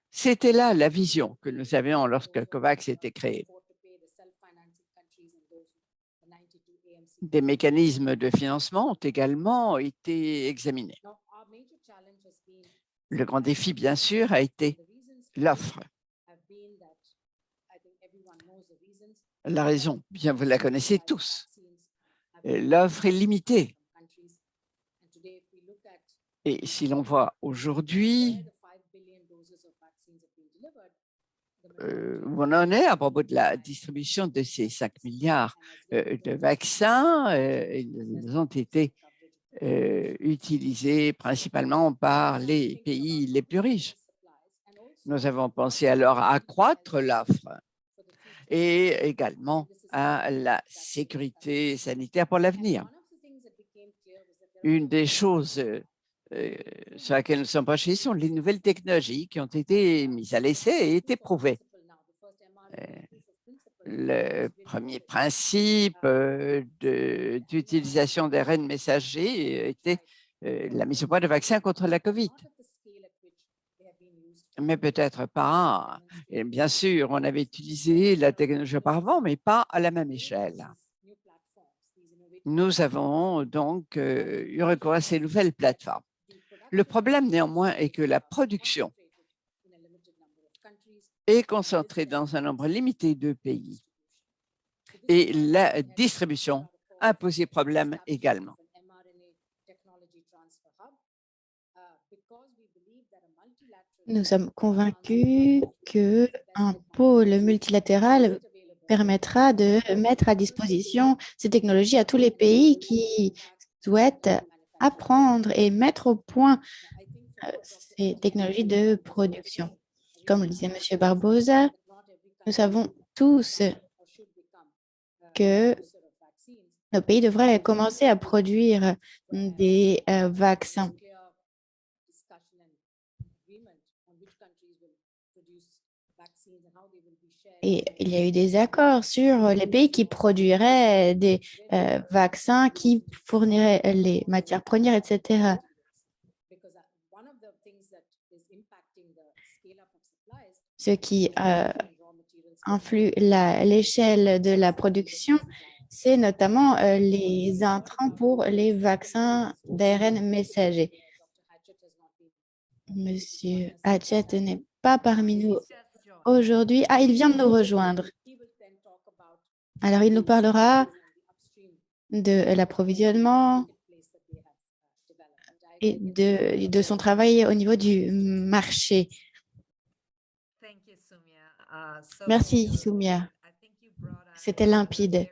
C'était là la vision que nous avions lorsque COVAX a été créé. Des mécanismes de financement ont également été examinés. Le grand défi, bien sûr, a été l'offre. La raison, bien vous la connaissez tous. L'offre est limitée. Et si l'on voit aujourd'hui où on en est à propos de la distribution de ces 5 milliards de vaccins, ils ont été utilisés principalement par les pays les plus riches. Nous avons pensé alors à accroître l'offre et également à la sécurité sanitaire pour l'avenir. Une des choses sur laquelle nous sommes penchés sont les nouvelles technologies qui ont été mises à l'essai et été prouvées. Le premier principe d'utilisation d'ARN messager était la mise au point de vaccins contre la COVID. Mais peut-être pas. Et bien sûr, on avait utilisé la technologie auparavant, mais pas à la même échelle. Nous avons donc eu recours à ces nouvelles plateformes. Le problème, néanmoins, est que la production est concentrée dans un nombre limité de pays et la distribution a posé problème également. Nous sommes convaincus qu'un pôle multilatéral permettra de mettre à disposition ces technologies à tous les pays qui souhaitent apprendre et mettre au point ces technologies de production. Comme le disait M. Barbosa, nous savons tous que nos pays devraient commencer à produire des vaccins. Et il y a eu des accords sur les pays qui produiraient des vaccins, qui fourniraient les matières premières, etc. Ce qui influe l'échelle de la production, c'est notamment les intrants pour les vaccins d'ARN messager. Monsieur Hatchett n'est pas parmi nous aujourd'hui. Ah, il vient de nous rejoindre. Alors, il nous parlera de l'approvisionnement et de son travail au niveau du marché. Merci, Soumia. C'était limpide.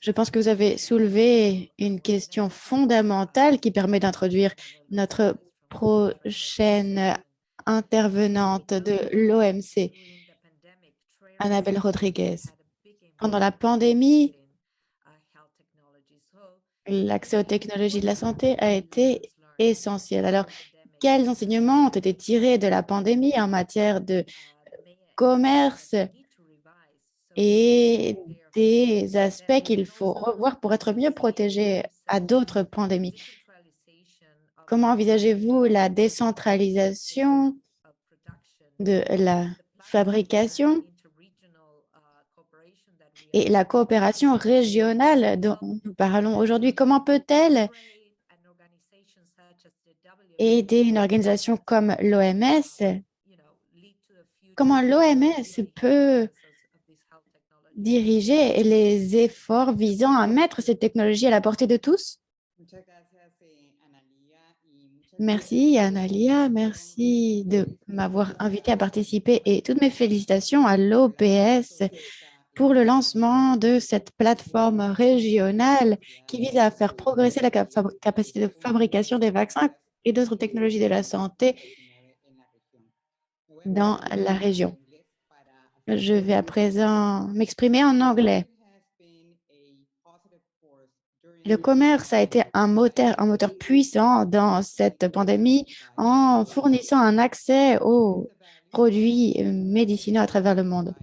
Je pense que vous avez soulevé une question fondamentale qui permet d'introduire notre prochaine intervenante de l'OMC, Annabelle Rodriguez. Pendant la pandémie, l'accès aux technologies de la santé a été essentiel. Alors, quels enseignements ont été tirés de la pandémie en matière de commerce et des aspects qu'il faut revoir pour être mieux protégé à d'autres pandémies? Comment envisagez-vous la décentralisation de la fabrication et la coopération régionale dont nous parlons aujourd'hui? Comment peut-elle aider une organisation comme l'OMS? Comment l'OMS peut diriger les efforts visant à mettre cette technologie à la portée de tous? Merci, Analia. Merci de m'avoir invité à participer et toutes mes félicitations à l'OPS pour le lancement de cette plateforme régionale qui vise à faire progresser la capacité de fabrication des vaccins et d'autres technologies de la santé dans la région. Je vais à présent m'exprimer en anglais. Le commerce a été un moteur puissant dans cette pandémie en fournissant un accès aux produits médicinaux à travers le monde.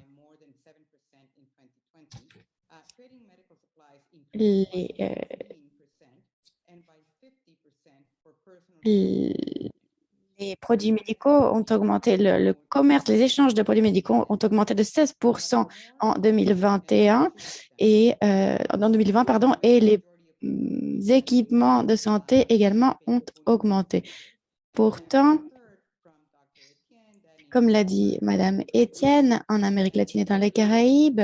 Les produits médicaux ont augmenté, le commerce, les échanges de produits médicaux ont augmenté de 16% en 2021 et en 2020, pardon, et les équipements de santé également ont augmenté. Pourtant, comme l'a dit Madame Etienne, en Amérique latine et dans les Caraïbes,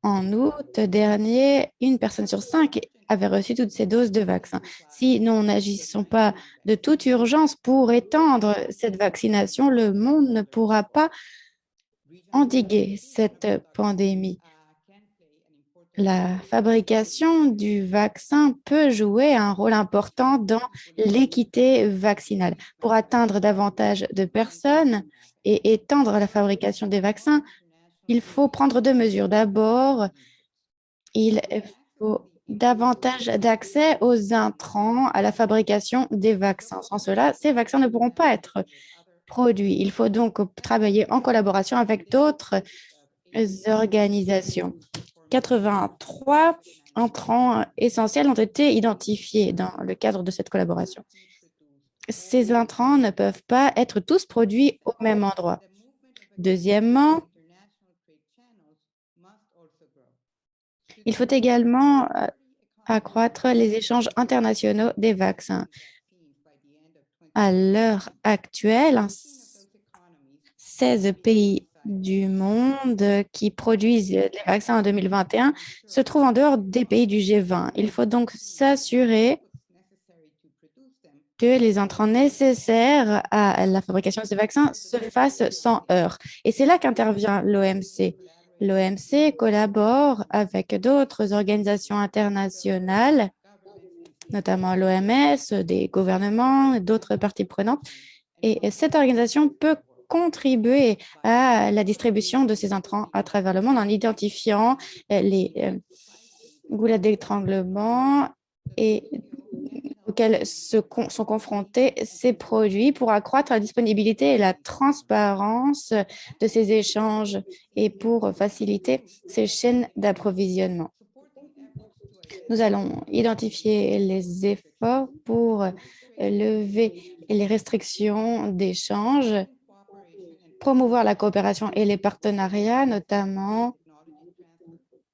en août dernier, une personne sur 5 avait reçu toutes ces doses de vaccin. Si nous n'agissons pas de toute urgence pour étendre cette vaccination, le monde ne pourra pas endiguer cette pandémie. La fabrication du vaccin peut jouer un rôle important dans l'équité vaccinale. Pour atteindre davantage de personnes et étendre la fabrication des vaccins, il faut prendre deux mesures. D'abord, il faut davantage d'accès aux intrants à la fabrication des vaccins. Sans cela, ces vaccins ne pourront pas être produits. Il faut donc travailler en collaboration avec d'autres organisations. 83 entrants essentiels ont été identifiés dans le cadre de cette collaboration. Ces intrants ne peuvent pas être tous produits au même endroit. Deuxièmement, il faut également accroître les échanges internationaux des vaccins. À l'heure actuelle, 16 pays du monde qui produisent les vaccins en 2021 se trouvent en dehors des pays du G20. Il faut donc s'assurer que les entrants nécessaires à la fabrication de ces vaccins se fassent sans heurts. Et c'est là qu'intervient l'OMC. L'OMC collabore avec d'autres organisations internationales, notamment l'OMS, des gouvernements, d'autres parties prenantes. Et cette organisation peut contribuer à la distribution de ces intrants à travers le monde en identifiant les goulets d'étranglement et auxquels sont confrontés ces produits pour accroître la disponibilité et la transparence de ces échanges et pour faciliter ces chaînes d'approvisionnement. Nous allons identifier les efforts pour lever les restrictions d'échange promouvoir la coopération et les partenariats, notamment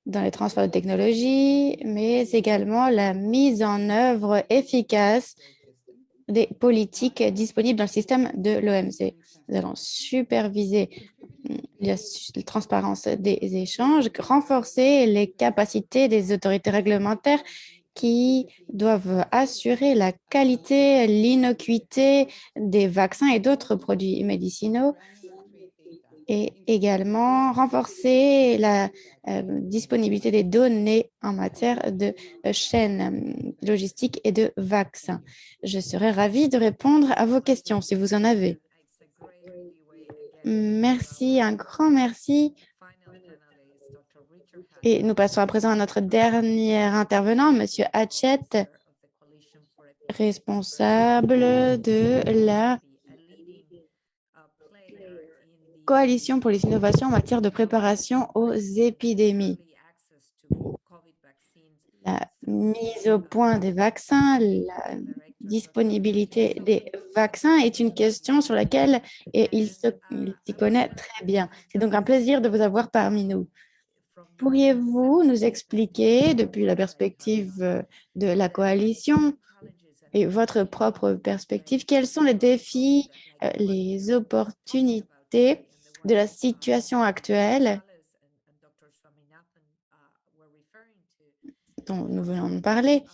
dans les transferts de technologies, mais également la mise en œuvre efficace des politiques disponibles dans le système de l'OMC. Nous allons superviser la transparence des échanges, renforcer les capacités des autorités réglementaires qui doivent assurer la qualité, l'innocuité des vaccins et d'autres produits médicinaux, et également renforcer la disponibilité des données en matière de chaîne logistique et de vaccins. Je serais ravie de répondre à vos questions si vous en avez. Merci, un grand merci. Et nous passons à présent à notre dernier intervenant, M. Hatchett, responsable de la Coalition pour les innovations en matière de préparation aux épidémies. La mise au point des vaccins, la disponibilité des vaccins est une question sur laquelle il s'y connaît très bien. C'est donc un plaisir de vous avoir parmi nous. Pourriez-vous nous expliquer, depuis la perspective de la coalition et votre propre perspective, quels sont les défis, les opportunités de la situation actuelle dont nous venons de parler?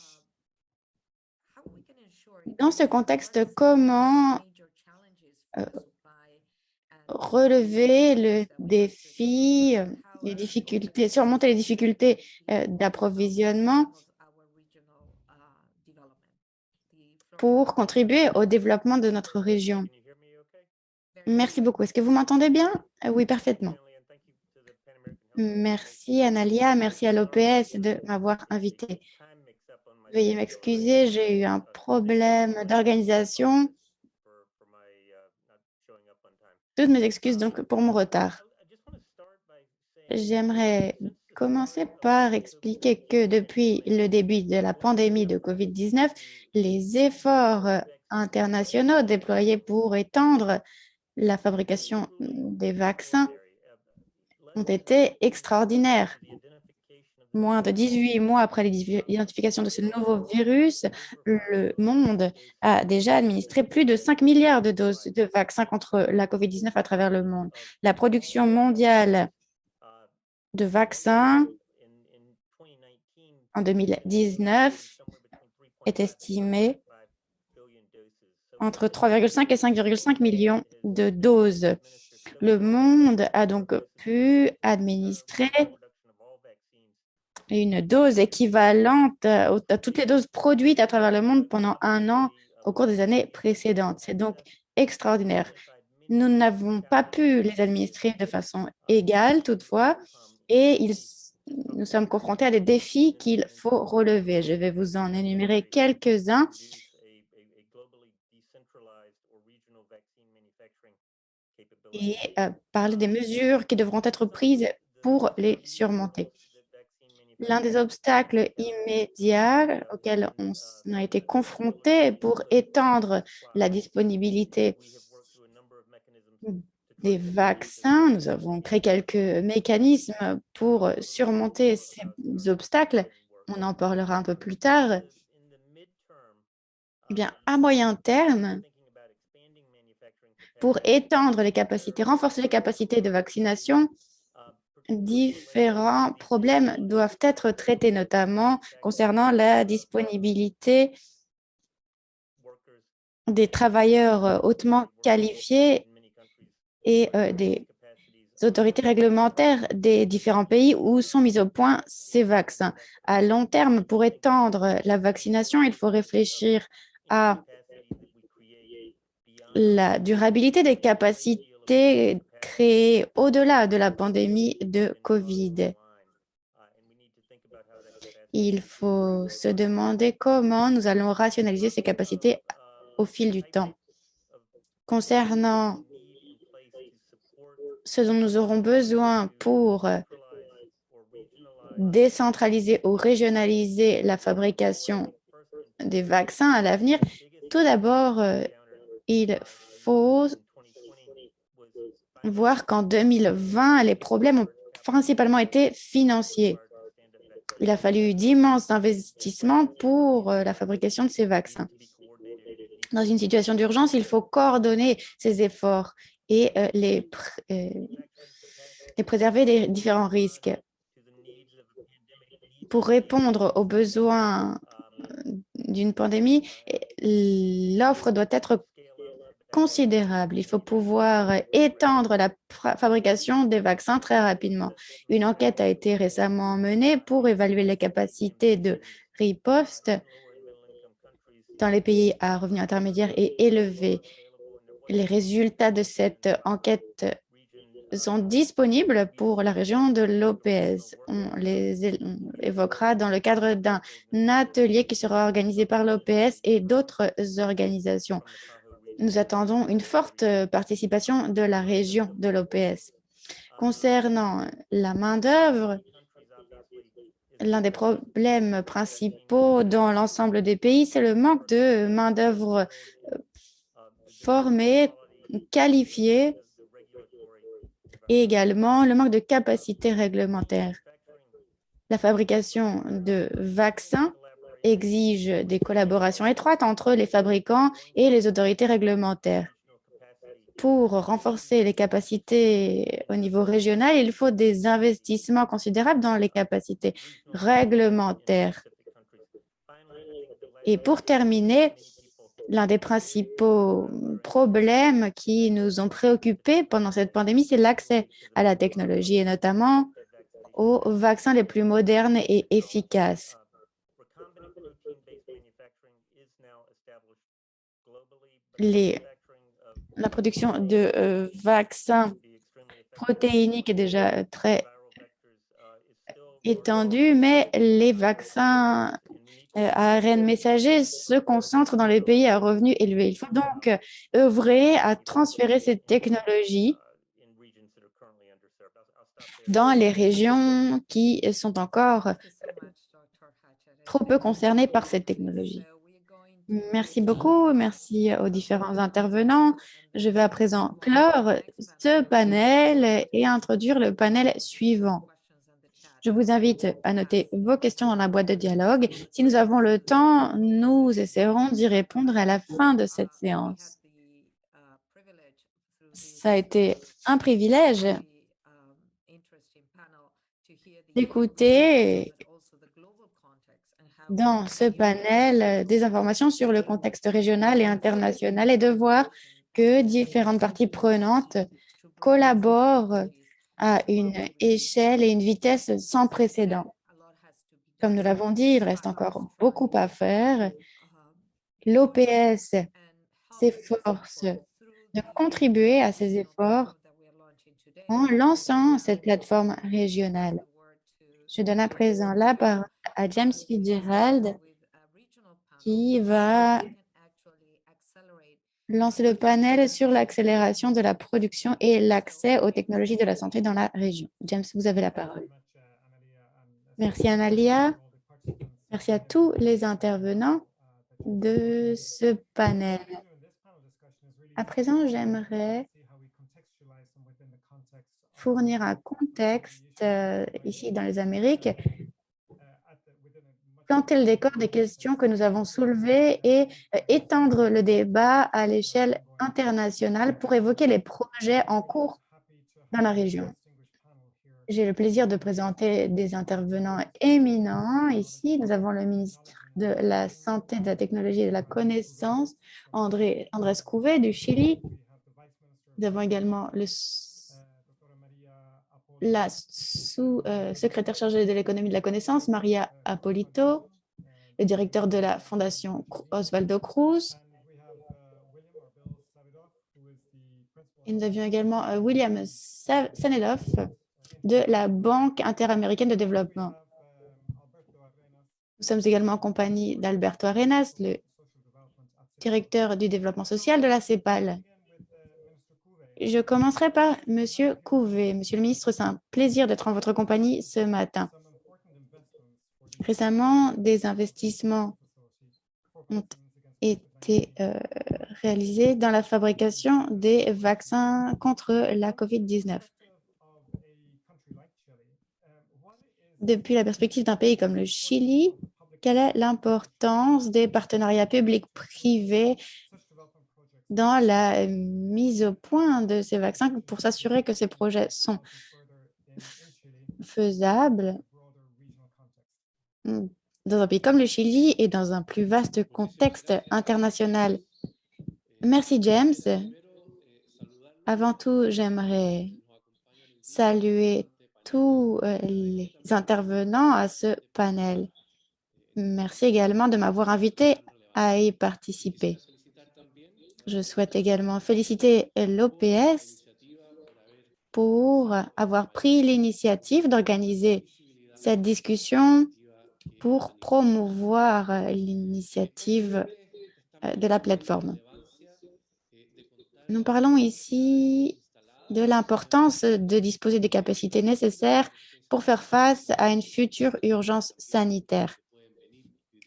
Dans ce contexte, comment relever le défi, les difficultés, surmonter les difficultés d'approvisionnement pour contribuer au développement de notre région? Merci beaucoup. Est-ce que vous m'entendez bien? Oui, parfaitement. Merci Analia, merci à l'OPS de m'avoir invité. Veuillez m'excuser, j'ai eu un problème d'organisation. Toutes mes excuses donc pour mon retard. J'aimerais commencer par expliquer que depuis le début de la pandémie de COVID-19, les efforts internationaux déployés pour étendre la fabrication des vaccins ont été extraordinaires. Moins de 18 mois après l'identification de ce nouveau virus, le monde a déjà administré plus de 5 milliards de doses de vaccins contre la COVID-19 à travers le monde. La production mondiale de vaccins en 2019 est estimée entre 3,5 et 5,5 millions de doses. Le monde a donc pu administrer une dose équivalente à toutes les doses produites à travers le monde pendant un an au cours des années précédentes. C'est donc extraordinaire. Nous n'avons pas pu les administrer de façon égale toutefois, et nous sommes confrontés à des défis qu'il faut relever. Je vais vous en énumérer quelques-uns. Et parler des mesures qui devront être prises pour les surmonter. L'un des obstacles immédiats auxquels on a été confronté pour étendre la disponibilité des vaccins, nous avons créé quelques mécanismes pour surmonter ces obstacles. On en parlera un peu plus tard. Eh bien, à moyen terme, pour étendre les capacités, renforcer les capacités de vaccination, différents problèmes doivent être traités, notamment concernant la disponibilité des travailleurs hautement qualifiés et des autorités réglementaires des différents pays où sont mis au point ces vaccins. À long terme, pour étendre la vaccination, il faut réfléchir à la durabilité des capacités créées au-delà de la pandémie de COVID. Il faut se demander comment nous allons rationaliser ces capacités au fil du temps. Concernant ce dont nous aurons besoin pour décentraliser ou régionaliser la fabrication des vaccins à l'avenir, tout d'abord, il faut voir qu'en 2020, les problèmes ont principalement été financiers. Il a fallu d'immenses investissements pour la fabrication de ces vaccins. Dans une situation d'urgence, il faut coordonner ces efforts et les préserver des différents risques. Pour répondre aux besoins d'une pandémie, l'offre doit être considérable. Il faut pouvoir étendre la fabrication des vaccins très rapidement. Une enquête a été récemment menée pour évaluer les capacités de riposte dans les pays à revenus intermédiaires et élevés. Les résultats de cette enquête sont disponibles pour la région de l'OPS. On les évoquera dans le cadre d'un atelier qui sera organisé par l'OPS et d'autres organisations. Nous attendons une forte participation de la région de l'OPS. Concernant la main-d'œuvre, l'un des problèmes principaux dans l'ensemble des pays, c'est le manque de main-d'œuvre formée, qualifiée, et également le manque de capacité réglementaire. La fabrication de vaccins exige des collaborations étroites entre les fabricants et les autorités réglementaires. Pour renforcer les capacités au niveau régional, il faut des investissements considérables dans les capacités réglementaires. Et pour terminer, l'un des principaux problèmes qui nous ont préoccupés pendant cette pandémie, c'est l'accès à la technologie et notamment aux vaccins les plus modernes et efficaces. La production de vaccins protéiniques est déjà très étendue, mais les vaccins à ARN messager se concentrent dans les pays à revenus élevés. Il faut donc œuvrer à transférer cette technologie dans les régions qui sont encore trop peu concernées par cette technologie. Merci beaucoup, merci aux différents intervenants. Je vais à présent clore ce panel et introduire le panel suivant. Je vous invite à noter vos questions dans la boîte de dialogue. Si nous avons le temps, nous essaierons d'y répondre à la fin de cette séance. Ça a été un privilège d'écouter dans ce panel des informations sur le contexte régional et international et de voir que différentes parties prenantes collaborent à une échelle et une vitesse sans précédent. Comme nous l'avons dit, il reste encore beaucoup à faire. L'OPS s'efforce de contribuer à ces efforts en lançant cette plateforme régionale. Je donne à présent la parole à James Fitzgerald qui va lancer le panel sur l'accélération de la production et l'accès aux technologies de la santé dans la région. James, vous avez la parole. Merci Analia. Merci à tous les intervenants de ce panel. À présent, j'aimerais fournir un contexte ici dans les Amériques, planter le décor des questions que nous avons soulevées et étendre le débat à l'échelle internationale pour évoquer les projets en cours dans la région. J'ai le plaisir de présenter des intervenants éminents. Ici, nous avons le ministre de la Santé, de la Technologie et de la Connaissance, Andrés Couvé du Chili. Nous avons également la sous-secrétaire chargée de l'économie de la connaissance, Maria Apolito, le directeur de la Fondation Osvaldo Cruz. Et nous avions également William Sanedoff de la Banque interaméricaine de développement. Nous sommes également en compagnie d'Alberto Arenas, le directeur du développement social de la CEPAL. Je commencerai par Monsieur Couvé. Monsieur le ministre, c'est un plaisir d'être en votre compagnie ce matin. Récemment, des investissements ont été réalisés dans la fabrication des vaccins contre la COVID-19. Depuis la perspective d'un pays comme le Chili, quelle est l'importance des partenariats publics-privés dans la mise au point de ces vaccins pour s'assurer que ces projets sont faisables dans un pays comme le Chili et dans un plus vaste contexte international? Merci, James. Avant tout, j'aimerais saluer tous les intervenants à ce panel. Merci également de m'avoir invité à y participer. Je souhaite également féliciter l'OPS pour avoir pris l'initiative d'organiser cette discussion pour promouvoir l'initiative de la plateforme. Nous parlons ici de l'importance de disposer des capacités nécessaires pour faire face à une future urgence sanitaire,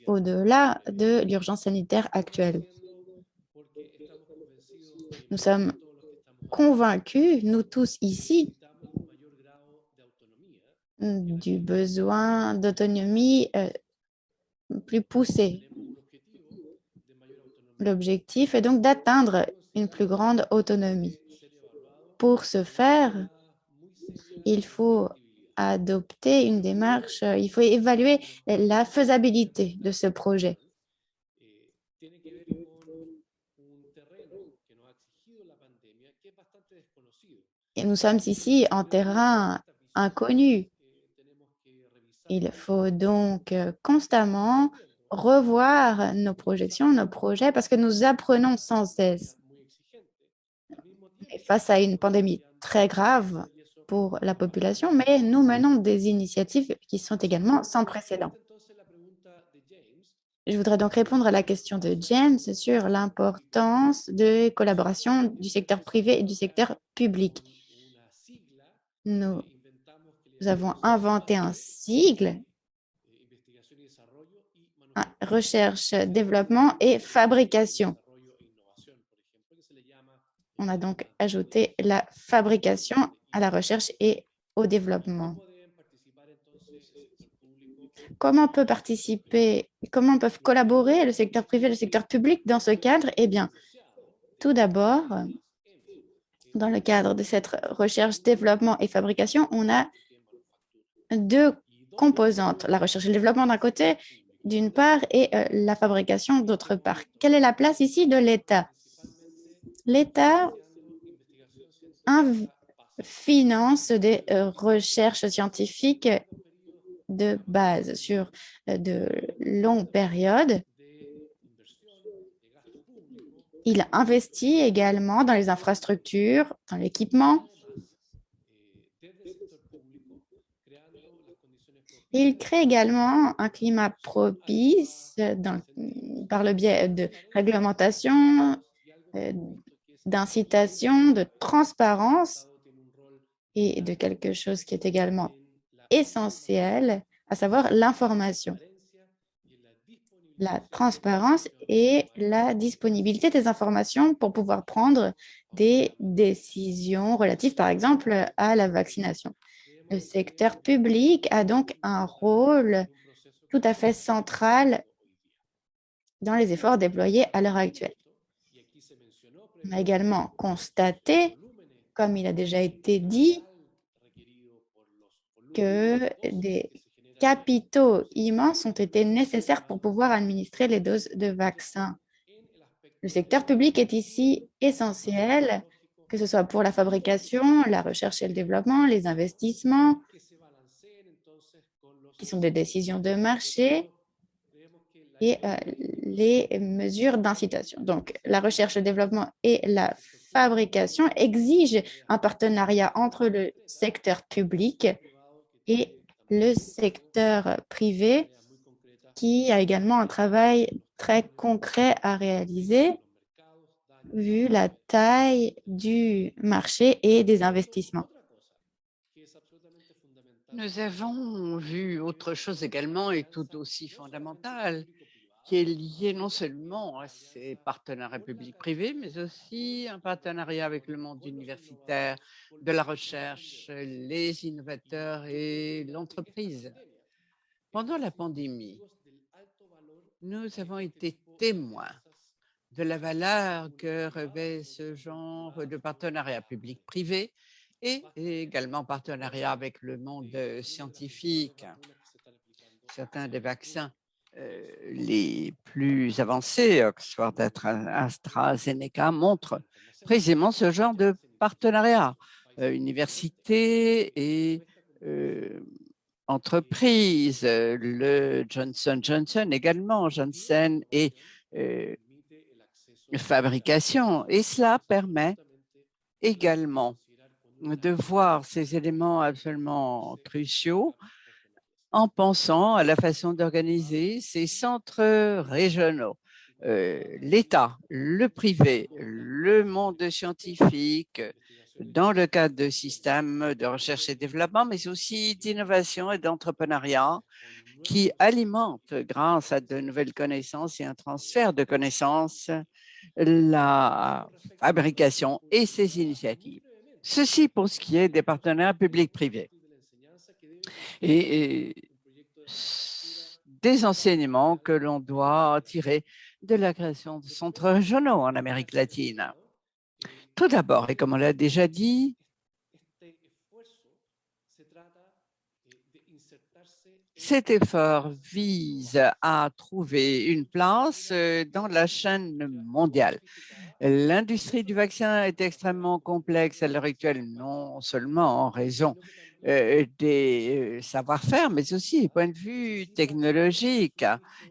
au-delà de l'urgence sanitaire actuelle. Nous sommes convaincus, nous tous ici, du besoin d'autonomie plus poussé. L'objectif est donc d'atteindre une plus grande autonomie. Pour ce faire, il faut adopter une démarche, il faut évaluer la faisabilité de ce projet. Et nous sommes ici en terrain inconnu. Il faut donc constamment revoir nos projections, nos projets, parce que nous apprenons sans cesse. Et face à une pandémie très grave pour la population, mais nous menons des initiatives qui sont également sans précédent. Je voudrais donc répondre à la question de James sur l'importance de collaboration du secteur privé et du secteur public. Nous avons inventé un sigle, recherche, développement et fabrication. On a donc ajouté la fabrication à la recherche et au développement. Comment comment peuvent collaborer le secteur privé et le secteur public dans ce cadre? Eh bien, tout d'abord, dans le cadre de cette recherche, développement et fabrication, on a deux composantes, la recherche et le développement d'un côté, d'une part, et la fabrication d'autre part. Quelle est la place ici de l'État? L'État finance des recherches scientifiques de base sur de longues périodes. Il investit également dans les infrastructures, dans l'équipement. Il crée également un climat propice par le biais de réglementation, d'incitation, de transparence et de quelque chose qui est également essentiel, à savoir l'information, la transparence et la disponibilité des informations pour pouvoir prendre des décisions relatives, par exemple, à la vaccination. Le secteur public a donc un rôle tout à fait central dans les efforts déployés à l'heure actuelle. On a également constaté, comme il a déjà été dit, que des capitaux immenses ont été nécessaires pour pouvoir administrer les doses de vaccins. Le secteur public est ici essentiel, que ce soit pour la fabrication, la recherche et le développement, les investissements, qui sont des décisions de marché, et les mesures d'incitation. Donc, la recherche, le développement et la fabrication exigent un partenariat entre le secteur public et le secteur privé, qui a également un travail très concret à réaliser vu la taille du marché et des investissements. Nous avons vu autre chose également et tout aussi fondamental, qui est lié non seulement à ces partenariats publics-privés, mais aussi un partenariat avec le monde universitaire, de la recherche, les innovateurs et l'entreprise. Pendant la pandémie, nous avons été témoins de la valeur que revêt ce genre de partenariat public-privé et également partenariat avec le monde scientifique. Certains des vaccins les plus avancés, Oxford AstraZeneca, montrent précisément ce genre de partenariat. Universités et entreprises, le Johnson Johnson également, Johnson et fabrication. Et cela permet également de voir ces éléments absolument cruciaux en pensant à la façon d'organiser ces centres régionaux. L'État, le privé, le monde scientifique, dans le cadre de systèmes de recherche et développement, mais aussi d'innovation et d'entrepreneuriat qui alimentent, grâce à de nouvelles connaissances et un transfert de connaissances, la fabrication et ses initiatives. Ceci pour ce qui est des partenaires publics-privés. Et des enseignements que l'on doit tirer de la création de centres régionaux en Amérique latine. Tout d'abord, et comme on l'a déjà dit, cet effort vise à trouver une place dans la chaîne mondiale. L'industrie du vaccin est extrêmement complexe à l'heure actuelle, non seulement en raison des savoir-faire, mais aussi du point de vue technologique.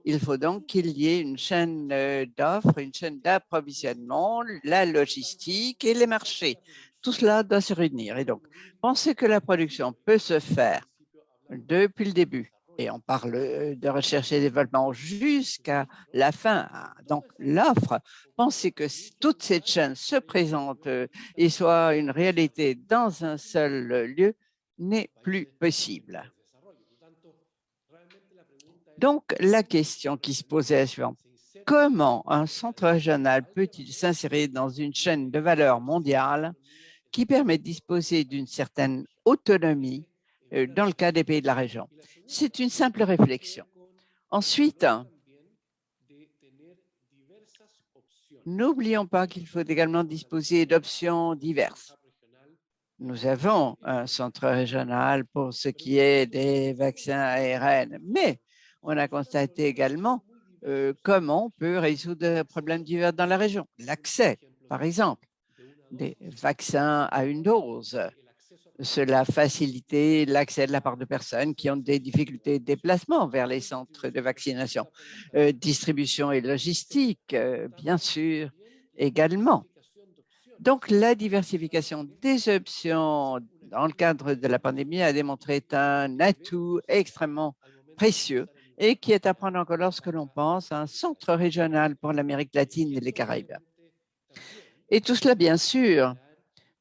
Il faut donc qu'il y ait une chaîne d'offres, une chaîne d'approvisionnement, la logistique et les marchés. Tout cela doit se réunir. Et donc, penser que la production peut se faire depuis le début, et on parle de recherche et développement jusqu'à la fin, donc l'offre, penser que toute cette chaîne se présente et soit une réalité dans un seul lieu n'est plus possible. Donc, la question qui se posait est la suivante. Comment un centre régional peut-il s'insérer dans une chaîne de valeur mondiale qui permet de disposer d'une certaine autonomie dans le cas des pays de la région? C'est une simple réflexion. Ensuite, n'oublions pas qu'il faut également disposer d'options diverses. Nous avons un centre régional pour ce qui est des vaccins ARN, mais on a constaté également comment on peut résoudre des problèmes divers dans la région. L'accès, par exemple, des vaccins à une dose. Cela facilite l'accès de la part de personnes qui ont des difficultés de déplacement vers les centres de vaccination. Distribution et logistique, bien sûr, également. Donc, la diversification des options dans le cadre de la pandémie a démontré être un atout extrêmement précieux et qui est à prendre en compte lorsque l'on pense à un centre régional pour l'Amérique latine et les Caraïbes. Et tout cela, bien sûr,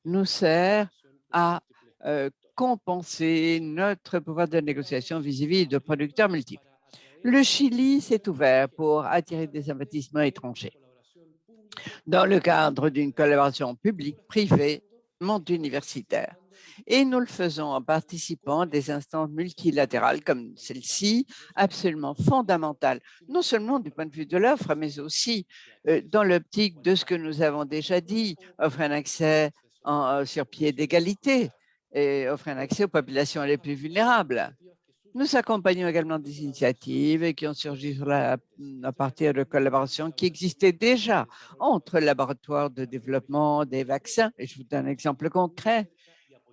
nous sert à compenser notre pouvoir de négociation vis-à-vis de producteurs multiples. Le Chili s'est ouvert pour attirer des investissements étrangers dans le cadre d'une collaboration publique-privée monde universitaire. Et nous le faisons en participant à des instances multilatérales comme celle-ci, absolument fondamentale, non seulement du point de vue de l'offre, mais aussi dans l'optique de ce que nous avons déjà dit, offrir un accès sur pied d'égalité et offrir un accès aux populations les plus vulnérables. Nous accompagnons également des initiatives qui ont surgi à partir de collaborations qui existaient déjà entre laboratoires de développement des vaccins. Et je vous donne un exemple concret.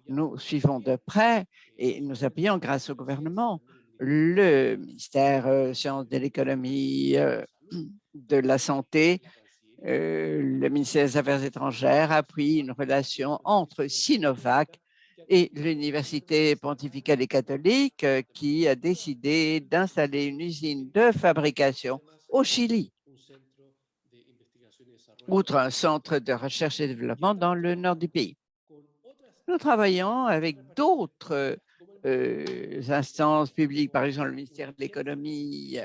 Nous suivons de près et nous appuyons grâce au gouvernement le ministère sciences de l'économie, de la santé, le ministère des Affaires étrangères appuie une relation entre Sinovac et l'Université pontificale et catholique qui a décidé d'installer une usine de fabrication au Chili, outre un centre de recherche et développement dans le nord du pays. Nous travaillons avec d'autres instances publiques, par exemple le ministère de l'économie,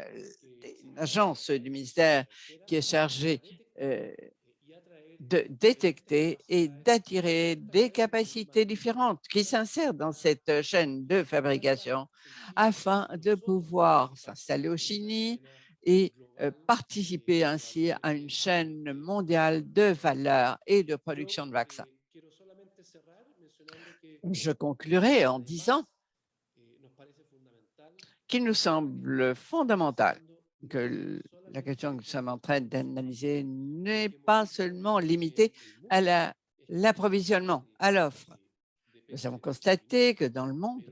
une agence du ministère qui est chargée de détecter et d'attirer des capacités différentes qui s'insèrent dans cette chaîne de fabrication afin de pouvoir s'installer au Chili et participer ainsi à une chaîne mondiale de valeur et de production de vaccins. Je conclurai en disant qu'il nous semble fondamental que la question que nous sommes en train d'analyser n'est pas seulement limitée à l'approvisionnement, à l'offre. Nous avons constaté que dans le monde,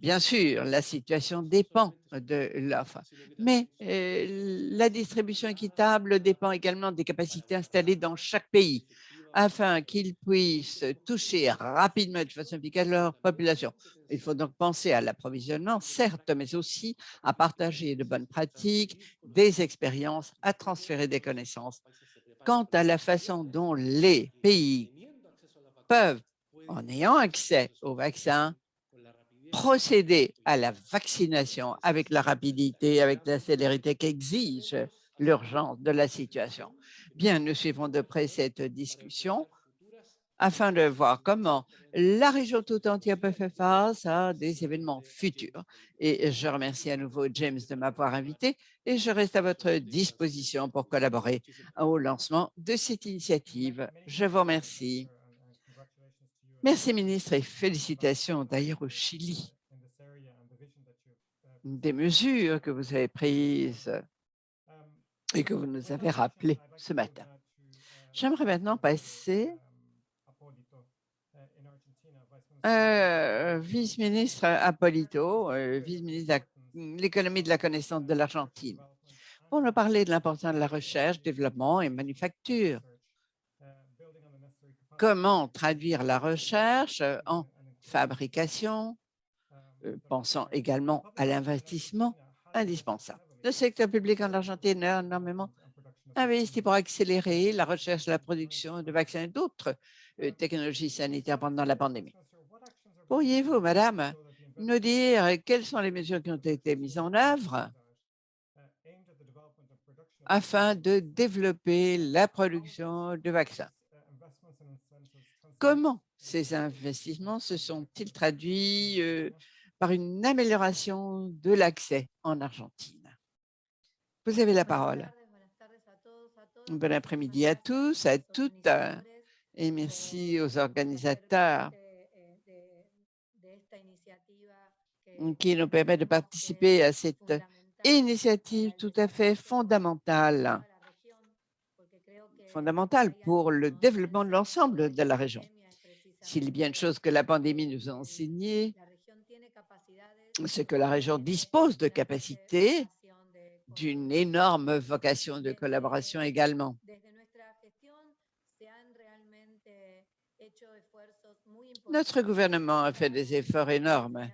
bien sûr, la situation dépend de l'offre, mais la distribution équitable dépend également des capacités installées dans chaque pays afin qu'ils puissent toucher rapidement et de façon efficace leur population. Il faut donc penser à l'approvisionnement, certes, mais aussi à partager de bonnes pratiques, des expériences, à transférer des connaissances. Quant à la façon dont les pays peuvent, en ayant accès aux vaccins, procéder à la vaccination avec la rapidité, avec la célérité qu'exige l'urgence de la situation. Bien, nous suivons de près cette discussion afin de voir comment la région tout entière peut faire face à des événements futurs. Et je remercie à nouveau James de m'avoir invité et je reste à votre disposition pour collaborer au lancement de cette initiative. Je vous remercie. Merci, ministre, et félicitations d'ailleurs au Chili des mesures que vous avez prises et que vous nous avez rappelées ce matin. J'aimerais maintenant passer vice-ministre Apolito, vice-ministre de l'économie de la connaissance de l'Argentine, pour nous parler de l'importance de la recherche, développement et manufacture. Comment traduire la recherche en fabrication, pensant également à l'investissement indispensable. Le secteur public en Argentine a énormément investi pour accélérer la recherche, la production de vaccins et d'autres technologies sanitaires pendant la pandémie. Pourriez-vous, madame, nous dire quelles sont les mesures qui ont été mises en œuvre afin de développer la production de vaccins? Comment ces investissements se sont-ils traduits par une amélioration de l'accès en Argentine? Vous avez la parole. Bon après-midi à tous, à toutes, et merci aux organisateurs qui nous permettent de participer à cette initiative tout à fait fondamentale pour le développement de l'ensemble de la région. S'il est bien une chose que la pandémie nous a enseigné, c'est que la région dispose de capacités, d'une énorme vocation de collaboration également. Notre gouvernement a fait des efforts énormes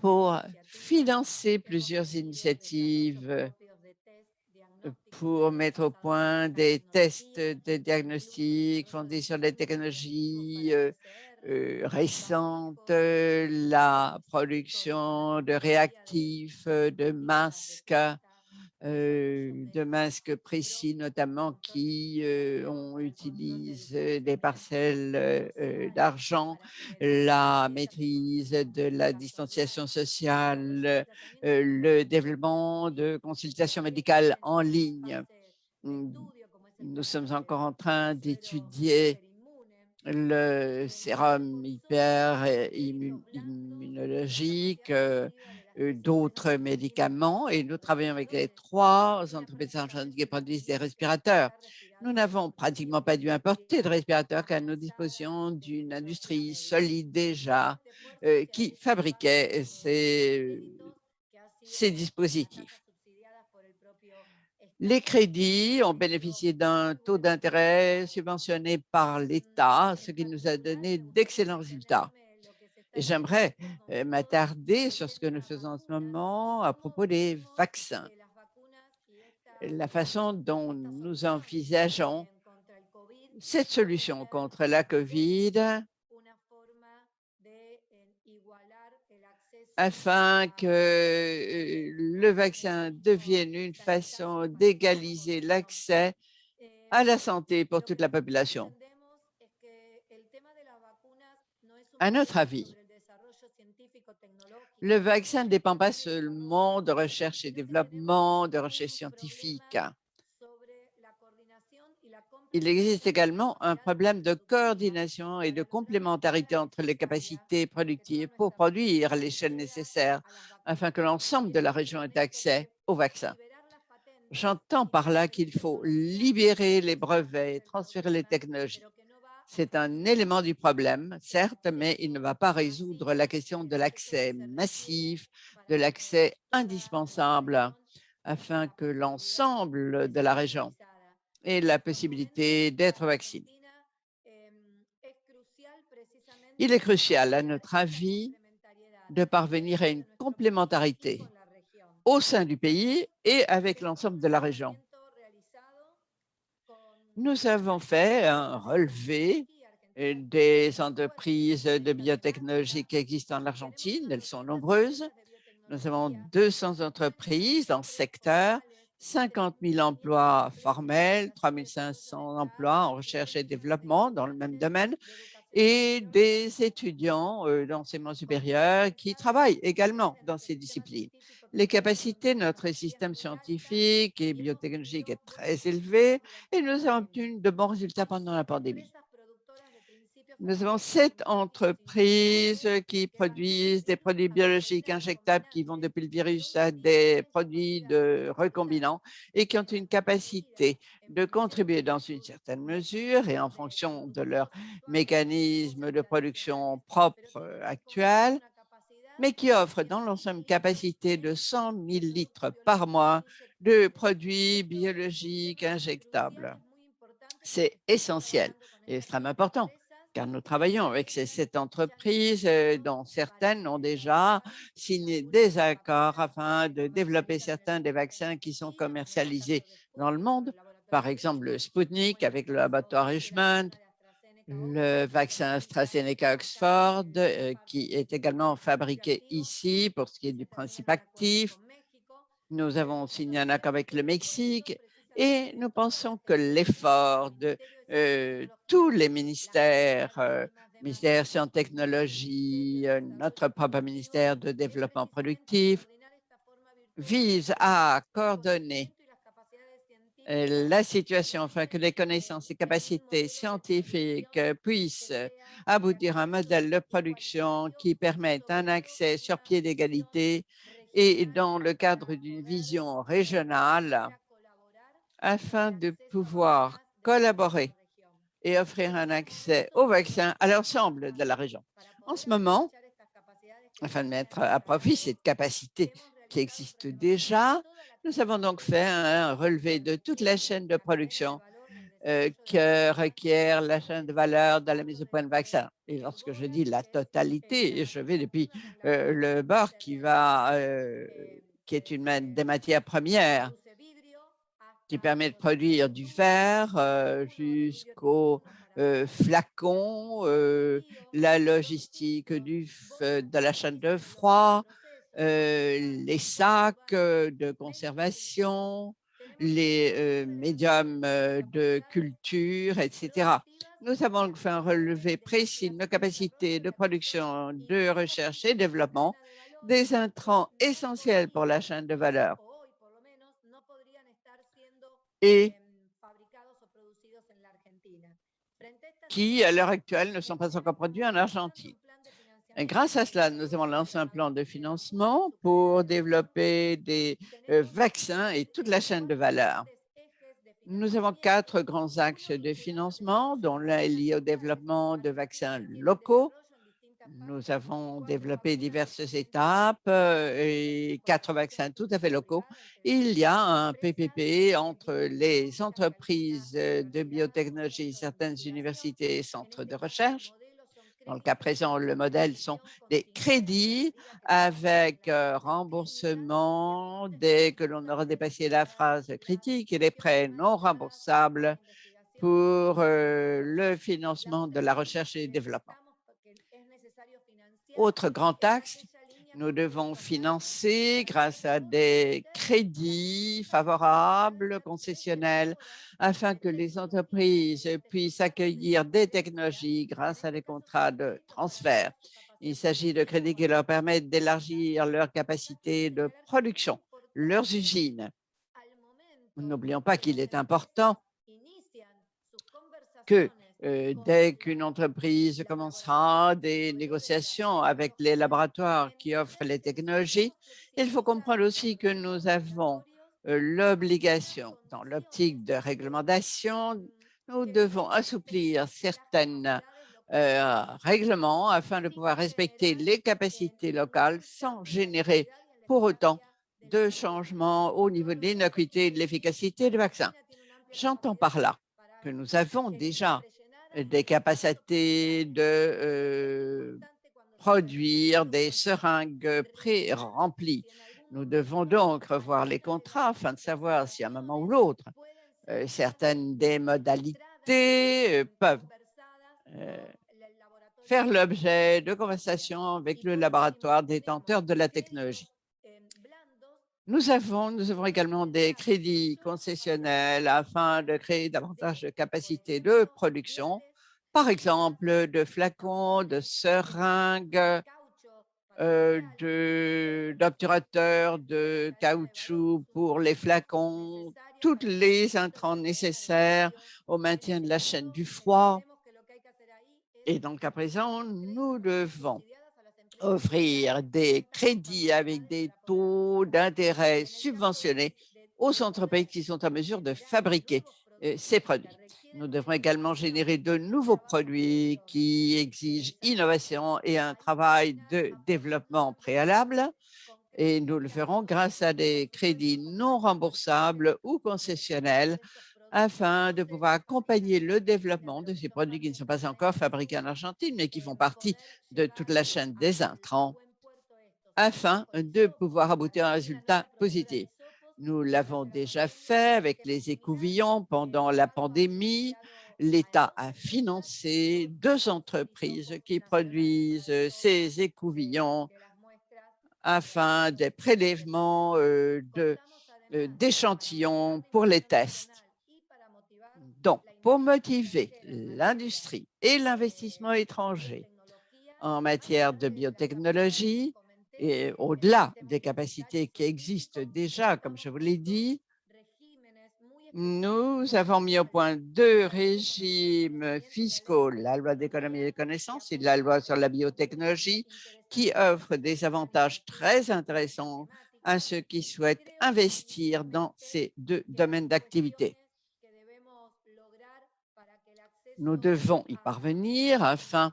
pour financer plusieurs initiatives, pour mettre au point des tests de diagnostic fondés sur les technologies récentes, la production de réactifs, de masques précis notamment qui utilisent des parcelles d'argent, la maîtrise de la distanciation sociale, le développement de consultations médicales en ligne. Nous sommes encore en train d'étudier le sérum immunologique, d'autres médicaments, et nous travaillons avec les 3 entreprises argentines qui produisent des respirateurs. Nous n'avons pratiquement pas dû importer de respirateurs car nous disposions d'une industrie solide déjà qui fabriquait ces dispositifs. Les crédits ont bénéficié d'un taux d'intérêt subventionné par l'État, ce qui nous a donné d'excellents résultats. Et j'aimerais m'attarder sur ce que nous faisons en ce moment à propos des vaccins. La façon dont nous envisageons cette solution contre la COVID afin que le vaccin devienne une façon d'égaliser l'accès à la santé pour toute la population. À notre avis, le vaccin ne dépend pas seulement de recherche et développement, de recherche scientifique. Il existe également un problème de coordination et de complémentarité entre les capacités productives pour produire à l'échelle nécessaire afin que l'ensemble de la région ait accès au vaccin. J'entends par là qu'il faut libérer les brevets et transférer les technologies. C'est un élément du problème, certes, mais il ne va pas résoudre la question de l'accès massif, de l'accès indispensable afin que l'ensemble de la région ait la possibilité d'être vacciné. Il est crucial, à notre avis, de parvenir à une complémentarité au sein du pays et avec l'ensemble de la région. Nous avons fait un relevé des entreprises de biotechnologie qui existent en Argentine. Elles sont nombreuses. Nous avons 200 entreprises dans ce secteur, 50 000 emplois formels, 3 500 emplois en recherche et développement dans le même domaine et des étudiants d'enseignement supérieur qui travaillent également dans ces disciplines. Les capacités de notre système scientifique et biotechnologique est très élevée et nous avons obtenu de bons résultats pendant la pandémie. Nous avons 7 entreprises qui produisent des produits biologiques injectables qui vont depuis le virus à des produits recombinants et qui ont une capacité de contribuer dans une certaine mesure et en fonction de leur mécanisme de production propre actuel, mais qui offrent dans l'ensemble une capacité de 100 000 litres par mois de produits biologiques injectables. C'est essentiel et extrêmement important car nous travaillons avec ces 7 entreprises dont certaines ont déjà signé des accords afin de développer certains des vaccins qui sont commercialisés dans le monde. Par exemple, le Sputnik avec le laboratoire Richmond, le vaccin AstraZeneca Oxford qui est également fabriqué ici pour ce qui est du principe actif. Nous avons signé un accord avec le Mexique et nous pensons que l'effort de tous les ministères, ministère sciences et technologies, notre propre ministère de développement productif, vise à coordonner la situation afin que les connaissances et capacités scientifiques puissent aboutir à un modèle de production qui permette un accès sur pied d'égalité et dans le cadre d'une vision régionale afin de pouvoir collaborer et offrir un accès au vaccin à l'ensemble de la région. En ce moment, afin de mettre à profit cette capacité qui existe déjà, nous avons donc fait un relevé de toute la chaîne de production que requiert la chaîne de valeur de la mise au point de vaccin. Et lorsque je dis la totalité, et je vais depuis le bord qui est une des matières premières, qui permet de produire du verre jusqu'au flacon, la logistique de la chaîne de froid, les sacs de conservation, les médiums de culture, etc. Nous avons fait un relevé précis de nos capacités de production, de recherche et développement, des intrants essentiels pour la chaîne de valeur et qui, à l'heure actuelle, ne sont pas encore produits en Argentine. Et grâce à cela, nous avons lancé un plan de financement pour développer des vaccins et toute la chaîne de valeur. Nous avons 4 grands axes de financement, dont l'un est lié au développement de vaccins locaux. Nous avons développé diverses étapes et 4 vaccins tout à fait locaux. Il y a un PPP entre les entreprises de biotechnologie, certaines universités et centres de recherche. Dans le cas présent, le modèle sont des crédits avec remboursement dès que l'on aura dépassé la phase critique et les prêts non remboursables pour le financement de la recherche et le développement. Autre grand axe, Nous devons financer grâce à des crédits favorables, concessionnels, afin que les entreprises puissent accueillir des technologies grâce à des contrats de transfert. Il s'agit de crédits qui leur permettent d'élargir leur capacité de production, leurs usines. N'oublions pas qu'il est important que dès qu'une entreprise commencera des négociations avec les laboratoires qui offrent les technologies, il faut comprendre aussi que nous avons l'obligation, dans l'optique de réglementation, nous devons assouplir certains règlements afin de pouvoir respecter les capacités locales sans générer pour autant de changements au niveau de l'innocuité et de l'efficacité du vaccin. J'entends par là que nous avons déjà des capacités de produire des seringues pré-remplies. Nous devons donc revoir les contrats afin de savoir si à un moment ou l'autre, certaines des modalités peuvent faire l'objet de conversations avec le laboratoire détenteur de la technologie. Nous avons également des crédits concessionnels afin de créer davantage de capacités de production, par exemple de flacons, de seringues, d'obturateurs de caoutchouc pour les flacons, tous les intrants nécessaires au maintien de la chaîne du froid. Et donc, à présent, nous devons offrir des crédits avec des taux d'intérêt subventionnés aux entreprises qui sont en mesure de fabriquer ces produits. Nous devrons également générer de nouveaux produits qui exigent innovation et un travail de développement préalable. Et nous le ferons grâce à des crédits non remboursables ou concessionnels afin de pouvoir accompagner le développement de ces produits qui ne sont pas encore fabriqués en Argentine, mais qui font partie de toute la chaîne des intrants, afin de pouvoir aboutir à un résultat positif. Nous l'avons déjà fait avec les écouvillons pendant la pandémie. L'État a financé 2 entreprises qui produisent ces écouvillons afin des prélèvements d'échantillons pour les tests. Donc, pour motiver l'industrie et l'investissement étranger en matière de biotechnologie, et au-delà des capacités qui existent déjà, comme je vous l'ai dit, nous avons mis au point 2 régimes fiscaux, la loi d'économie et de connaissances et la loi sur la biotechnologie, qui offrent des avantages très intéressants à ceux qui souhaitent investir dans ces 2 domaines d'activité. Nous devons y parvenir afin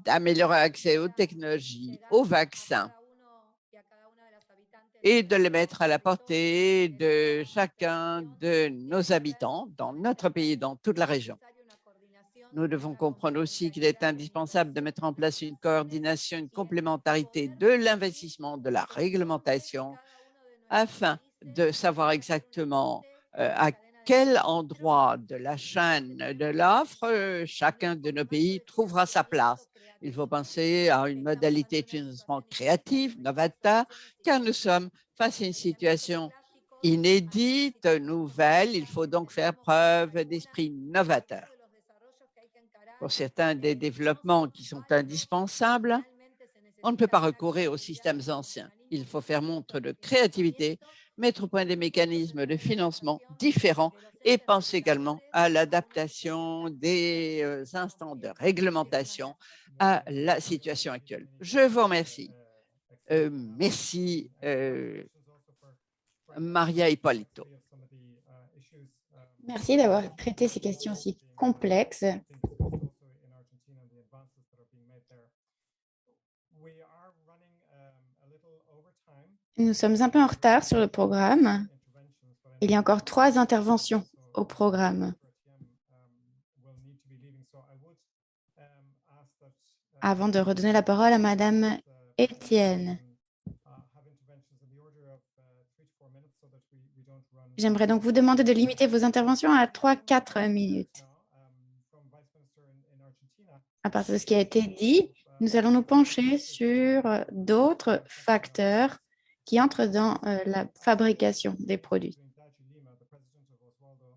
d'améliorer l'accès aux technologies, aux vaccins et de les mettre à la portée de chacun de nos habitants dans notre pays, dans toute la région. Nous devons comprendre aussi qu'il est indispensable de mettre en place une coordination, une complémentarité de l'investissement, de la réglementation, afin de savoir exactement à quel endroit de la chaîne de l'offre chacun de nos pays trouvera sa place. Il faut penser à une modalité de financement créative, novateur, car nous sommes face à une situation inédite, nouvelle. Il faut donc faire preuve d'esprit novateur. Pour certains des développements qui sont indispensables, on ne peut pas recourir aux systèmes anciens. Il faut faire montre de créativité, mettre au point des mécanismes de financement différents et penser également à l'adaptation des instants de réglementation à la situation actuelle. Je vous remercie. Merci, Maria Ippolito. Merci d'avoir traité ces questions si complexes. Nous sommes un peu en retard sur le programme. Il y a encore 3 interventions au programme. Avant de redonner la parole à Madame Etienne. J'aimerais donc vous demander de limiter vos interventions à 3-4 minutes. À partir de ce qui a été dit, nous allons nous pencher sur d'autres facteurs qui entrent dans la fabrication des produits.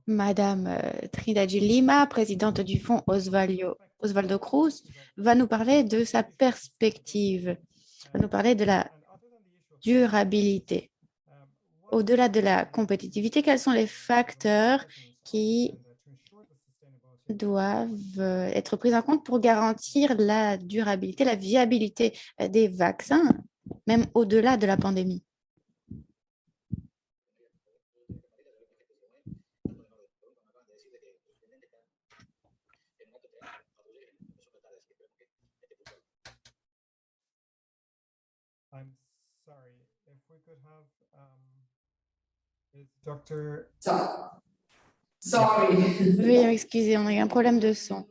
Madame Trinidad Lima, présidente du fonds Osvaldo Cruz, va nous parler de sa perspective, va nous parler de la durabilité. Au-delà de la compétitivité, quels sont les facteurs qui doivent être pris en compte pour garantir la durabilité, la viabilité des vaccins, même au-delà de la pandémie? I'm sorry, if we could have is Dr. Veuillez m'excuser, on a eu un problème de son.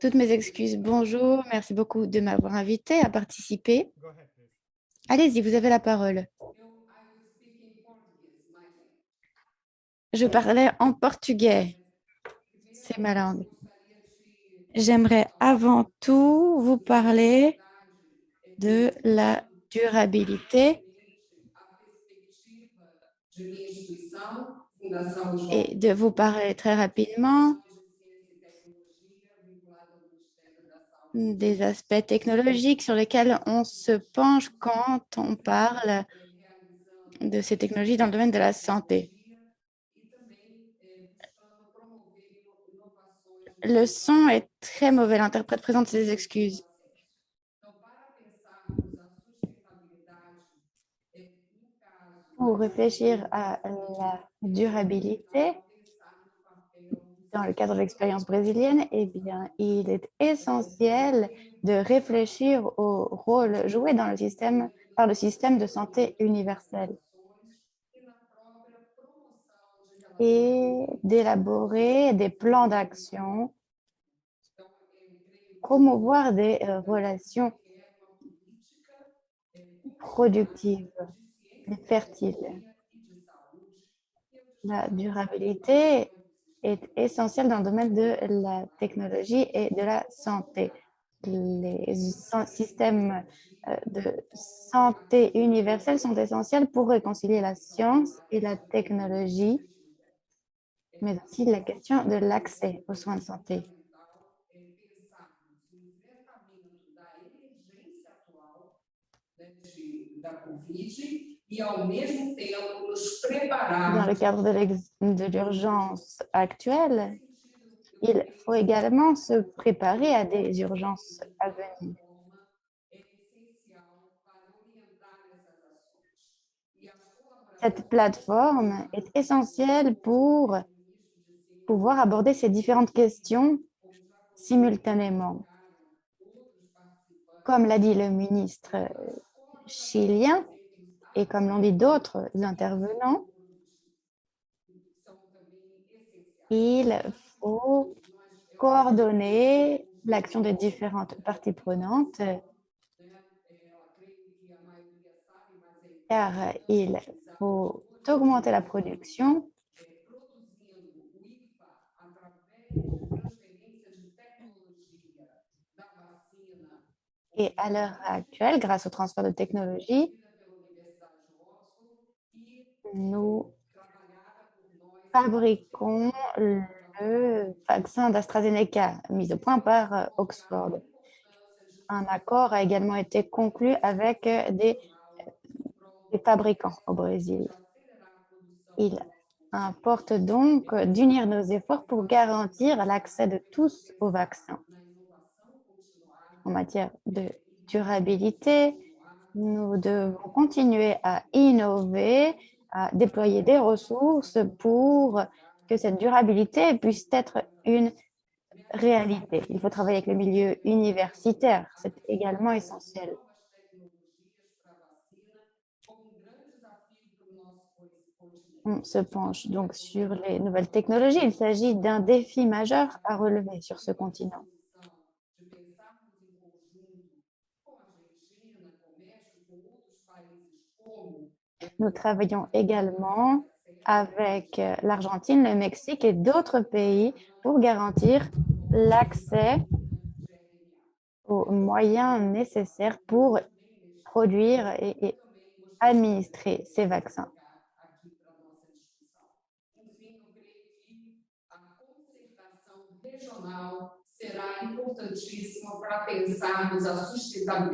Toutes mes excuses. Bonjour, merci beaucoup de m'avoir invité à participer. Go ahead, please. Allez-y, vous avez la parole. Je parlais en portugais. C'est ma langue. J'aimerais avant tout vous parler de la durabilité et de vous parler très rapidement des aspects technologiques sur lesquels on se penche quand on parle de ces technologies dans le domaine de la santé. Le son est très mauvais, l'interprète présente ses excuses. Pour réfléchir à la durabilité, dans le cadre de l'expérience brésilienne, eh bien, il est essentiel de réfléchir au rôle joué dans le système, par le système de santé universel et d'élaborer des plans d'action, promouvoir des relations productives et fertiles. La durabilité est essentielle dans le domaine de la technologie et de la santé. Les systèmes de santé universelle sont essentiels pour réconcilier la science et la technologie, mais aussi la question de l'accès aux soins de santé. Dans le cadre de l'urgence actuelle, il faut également se préparer à des urgences à venir. Cette plateforme est essentielle pour pouvoir aborder ces différentes questions simultanément. Comme l'a dit le ministre chilien et comme l'ont dit d'autres intervenants, il faut coordonner l'action des différentes parties prenantes car il faut augmenter la production et à l'heure actuelle, grâce au transfert de technologie, nous fabriquons le vaccin d'AstraZeneca mis au point par Oxford. Un accord a également été conclu avec des fabricants au Brésil. Il importe donc d'unir nos efforts pour garantir l'accès de tous aux vaccins. En matière de durabilité, nous devons continuer à innover, à déployer des ressources pour que cette durabilité puisse être une réalité. Il faut travailler avec le milieu universitaire, c'est également essentiel. On se penche donc sur les nouvelles technologies. Il s'agit d'un défi majeur à relever sur ce continent. Nous travaillons également avec l'Argentine, le Mexique et d'autres pays pour garantir l'accès aux moyens nécessaires pour produire et administrer ces vaccins.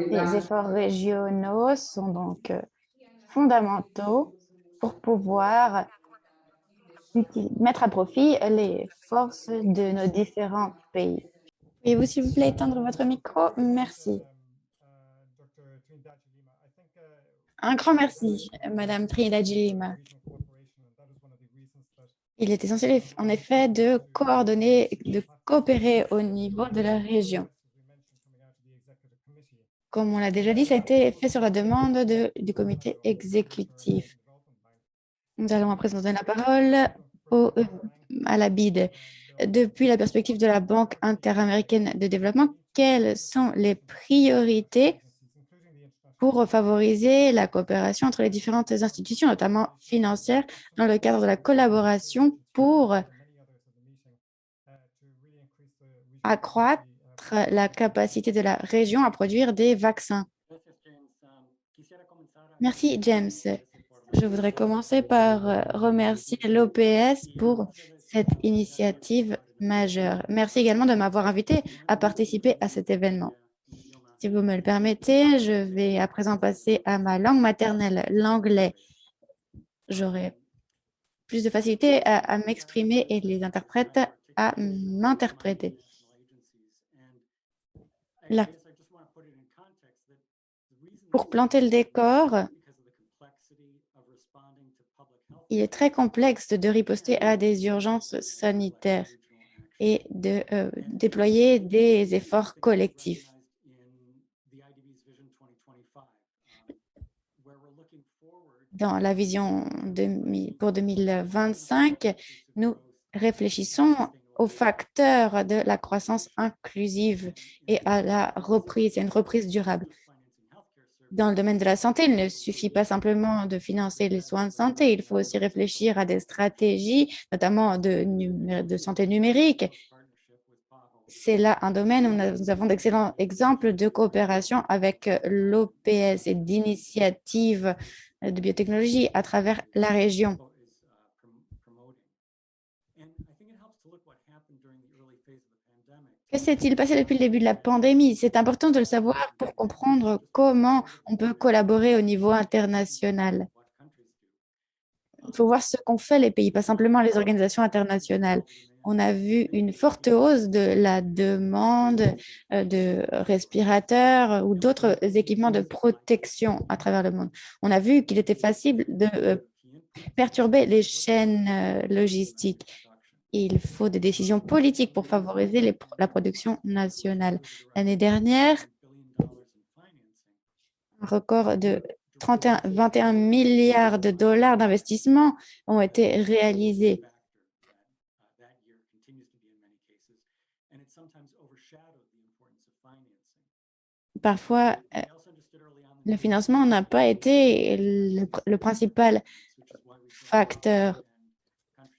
Les efforts régionaux sont donc fondamentaux pour pouvoir mettre à profit les forces de nos différents pays. Pouvez-vous, s'il vous plaît, éteindre votre micro? Merci. Un grand merci, Madame Trinidad Lima. Il est essentiel, en effet, de coordonner, de coopérer au niveau de la région. Comme on l'a déjà dit, ça a été fait sur la demande du comité exécutif. Nous allons à présent donner la parole à la BID. Depuis la perspective de la Banque interaméricaine de développement, quelles sont les priorités pour favoriser la coopération entre les différentes institutions, notamment financières, dans le cadre de la collaboration pour accroître la capacité de la région à produire des vaccins? Merci, James. Je voudrais commencer par remercier l'OPS pour cette initiative majeure. Merci également de m'avoir invité à participer à cet événement. Si vous me le permettez, je vais à présent passer à ma langue maternelle, l'anglais. J'aurai plus de facilité à m'exprimer et les interprètes à m'interpréter. Pour planter le décor, il est très complexe de riposter à des urgences sanitaires et de déployer des efforts collectifs. Dans la vision pour 2025, nous réfléchissons aux facteurs de la croissance inclusive et à la reprise, une reprise durable. Dans le domaine de la santé, il ne suffit pas simplement de financer les soins de santé, il faut aussi réfléchir à des stratégies, notamment de santé numérique. C'est là un domaine où nous avons d'excellents exemples de coopération avec l'OPS et d'initiatives de biotechnologie à travers la région. Que s'est-il passé depuis le début de la pandémie? C'est important de le savoir pour comprendre comment on peut collaborer au niveau international. Il faut voir ce qu'ont fait les pays, pas simplement les organisations internationales. On a vu une forte hausse de la demande de respirateurs ou d'autres équipements de protection à travers le monde. On a vu qu'il était facile de perturber les chaînes logistiques. Il faut des décisions politiques pour favoriser la production nationale. L'année dernière, un record de 21 milliards de dollars d'investissement ont été réalisés. Parfois, le financement n'a pas été le principal facteur.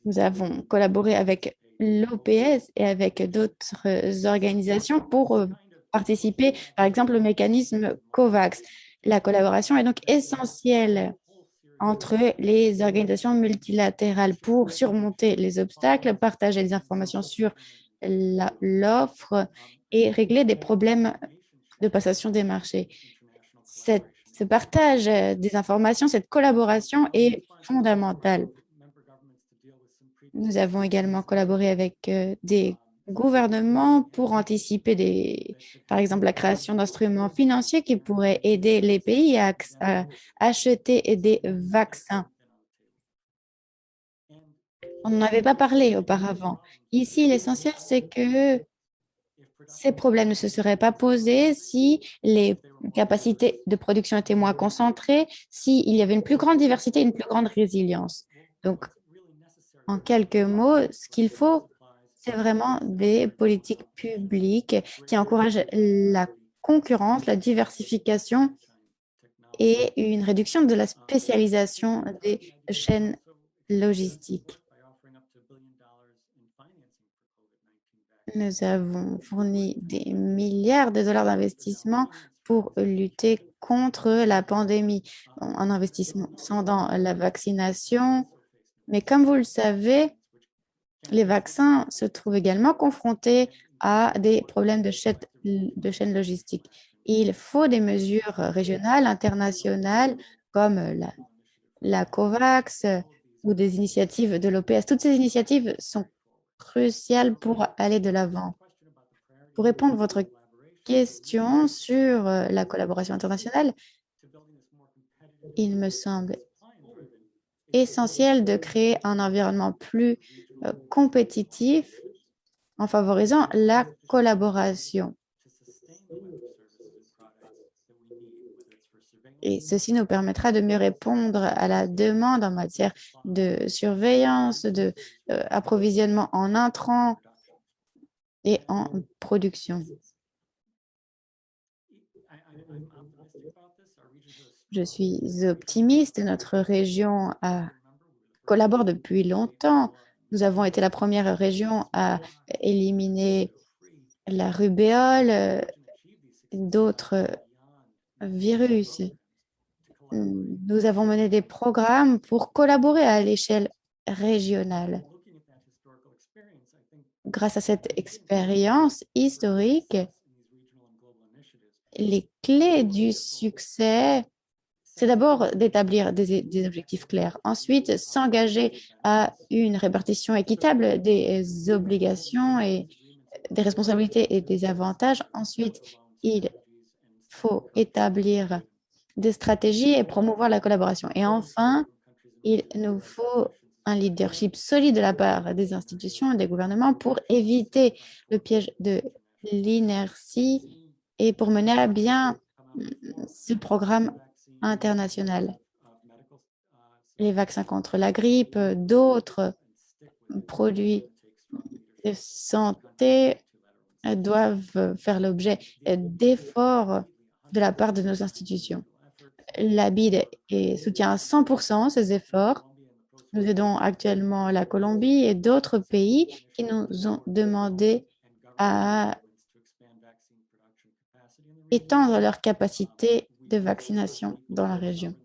Nous avons collaboré avec l'OPS et avec d'autres organisations pour participer, par exemple, au mécanisme COVAX. La collaboration est donc essentielle entre les organisations multilatérales pour surmonter les obstacles, partager des informations sur l'offre et régler des problèmes de passation des marchés. Ce partage des informations, cette collaboration est fondamentale. Nous avons également collaboré avec des gouvernements pour anticiper, par exemple, la création d'instruments financiers qui pourraient aider les pays à acheter des vaccins. On n'en avait pas parlé auparavant. Ici, l'essentiel, c'est que ces problèmes ne se seraient pas posés si les capacités de production étaient moins concentrées, s'il y avait une plus grande diversité, une plus grande résilience. Donc, en quelques mots, ce qu'il faut, c'est vraiment des politiques publiques qui encouragent la concurrence, la diversification et une réduction de la spécialisation des chaînes logistiques. Nous avons fourni des milliards de dollars d'investissement pour lutter contre la pandémie en investissant dans la vaccination. Mais comme vous le savez, les vaccins se trouvent également confrontés à des problèmes de chaîne logistique. Il faut des mesures régionales, internationales, comme la COVAX ou des initiatives de l'OPS. Toutes ces initiatives sont cruciales pour aller de l'avant. Pour répondre à votre question sur la collaboration internationale, il me semble essentiel de créer un environnement plus compétitif en favorisant la collaboration. Et ceci nous permettra de mieux répondre à la demande en matière de surveillance, de approvisionnement en intrants et en production. Je suis optimiste. Notre région collabore depuis longtemps. Nous avons été la première région à éliminer la rubéole, d'autres virus. Nous avons mené des programmes pour collaborer à l'échelle régionale. Grâce à cette expérience historique, les clés du succès, c'est d'abord d'établir des objectifs clairs. Ensuite, s'engager à une répartition équitable des obligations et des responsabilités et des avantages. Ensuite, il faut établir des stratégies et promouvoir la collaboration. Et enfin, il nous faut un leadership solide de la part des institutions et des gouvernements pour éviter le piège de l'inertie et pour mener à bien ce programme international. Les vaccins contre la grippe, d'autres produits de santé doivent faire l'objet d'efforts de la part de nos institutions. La BID soutient à 100% ces efforts. Nous aidons actuellement la Colombie et d'autres pays qui nous ont demandé à étendre leur capacité de vaccination dans la région.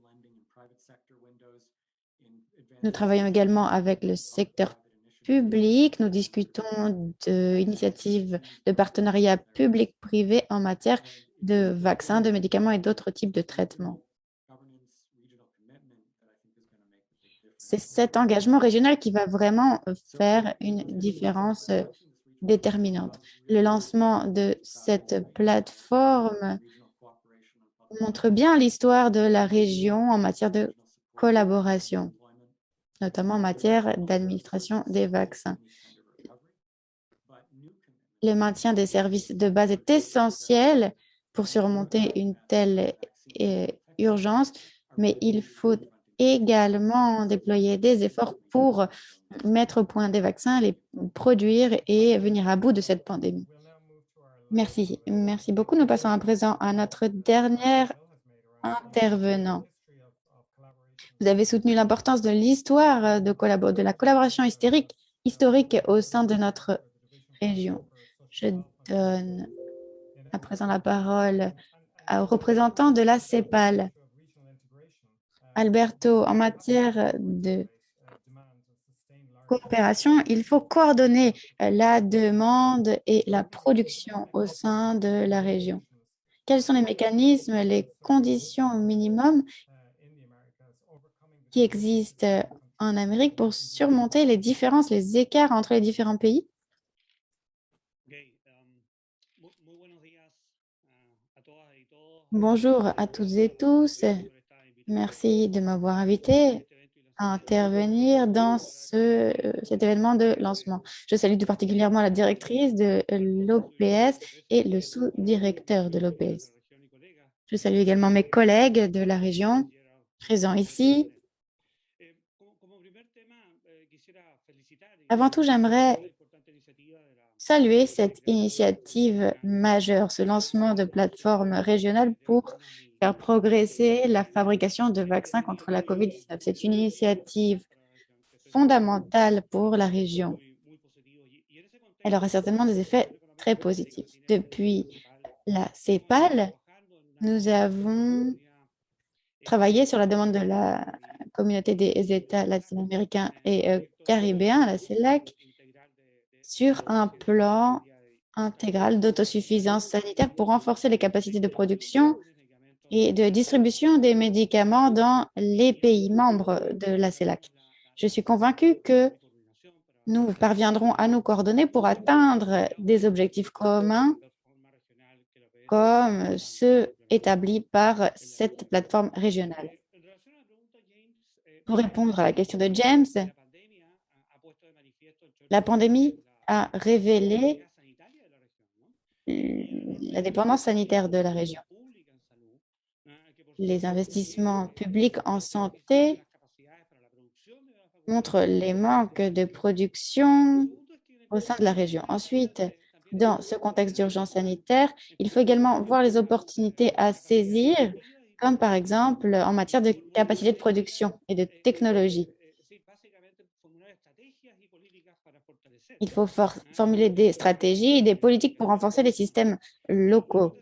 Nous travaillons également avec le secteur public. Nous discutons d'initiatives de partenariat public-privé en matière de vaccins, de médicaments et d'autres types de traitements. C'est cet engagement régional qui va vraiment faire une différence déterminante. Le lancement de cette plateforme montre bien l'histoire de la région en matière de collaboration, notamment en matière d'administration des vaccins. Le maintien des services de base est essentiel pour surmonter une telle urgence, mais il faut également déployer des efforts pour mettre au point des vaccins, les produire et venir à bout de cette pandémie. Merci. Merci beaucoup. Nous passons à présent à notre dernier intervenant. Vous avez soutenu l'importance de l'histoire de la collaboration historique au sein de notre région. Je donne à présent la parole au représentant de la CEPAL. Alberto, en matière de coopération, il faut coordonner la demande et la production au sein de la région. Quels sont les mécanismes, les conditions minimum qui existent en Amérique pour surmonter les différences, les écarts entre les différents pays? Bonjour à toutes et tous. Merci de m'avoir invité à intervenir dans cet événement de lancement. Je salue tout particulièrement la directrice de l'OPS et le sous-directeur de l'OPS. Je salue également mes collègues de la région présents ici. Avant tout, j'aimerais saluer cette initiative majeure, ce lancement de plateforme régionale pour faire progresser la fabrication de vaccins contre la COVID-19. C'est une initiative fondamentale pour la région. elle aura certainement des effets très positifs. Depuis la CEPAL, nous avons travaillé sur la demande de la communauté des États latino-américains et caribéens, la CELAC, sur un plan intégral d'autosuffisance sanitaire pour renforcer les capacités de production et de distribution des médicaments dans les pays membres de la CELAC. Je suis convaincue que nous parviendrons à nous coordonner pour atteindre des objectifs communs comme ceux établis par cette plateforme régionale. Pour répondre à la question de James, la pandémie a révélé la dépendance sanitaire de la région. Les investissements publics en santé montrent les manques de production au sein de la région. Ensuite, dans ce contexte d'urgence sanitaire, il faut également voir les opportunités à saisir, comme par exemple en matière de capacité de production et de technologie. Il faut formuler des stratégies et des politiques pour renforcer les systèmes locaux.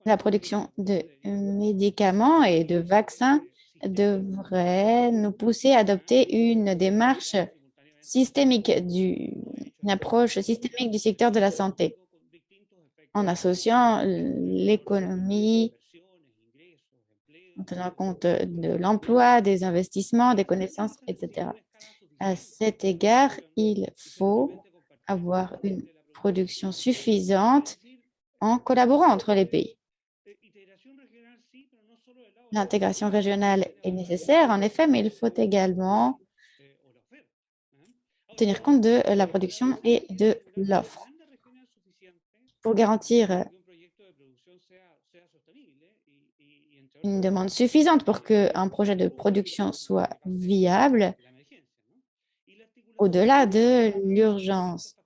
La production de médicaments et de vaccins devrait nous pousser à adopter une démarche systémique, une approche systémique du secteur de la santé, en associant l'économie, en tenant compte de l'emploi, des investissements, des connaissances, etc. À cet égard, il faut avoir une production suffisante en collaborant entre les pays. L'intégration régionale est nécessaire, en effet, mais il faut également tenir compte de la production et de l'offre. Pour garantir une demande suffisante pour qu'un projet de production soit viable, au-delà de l'urgence,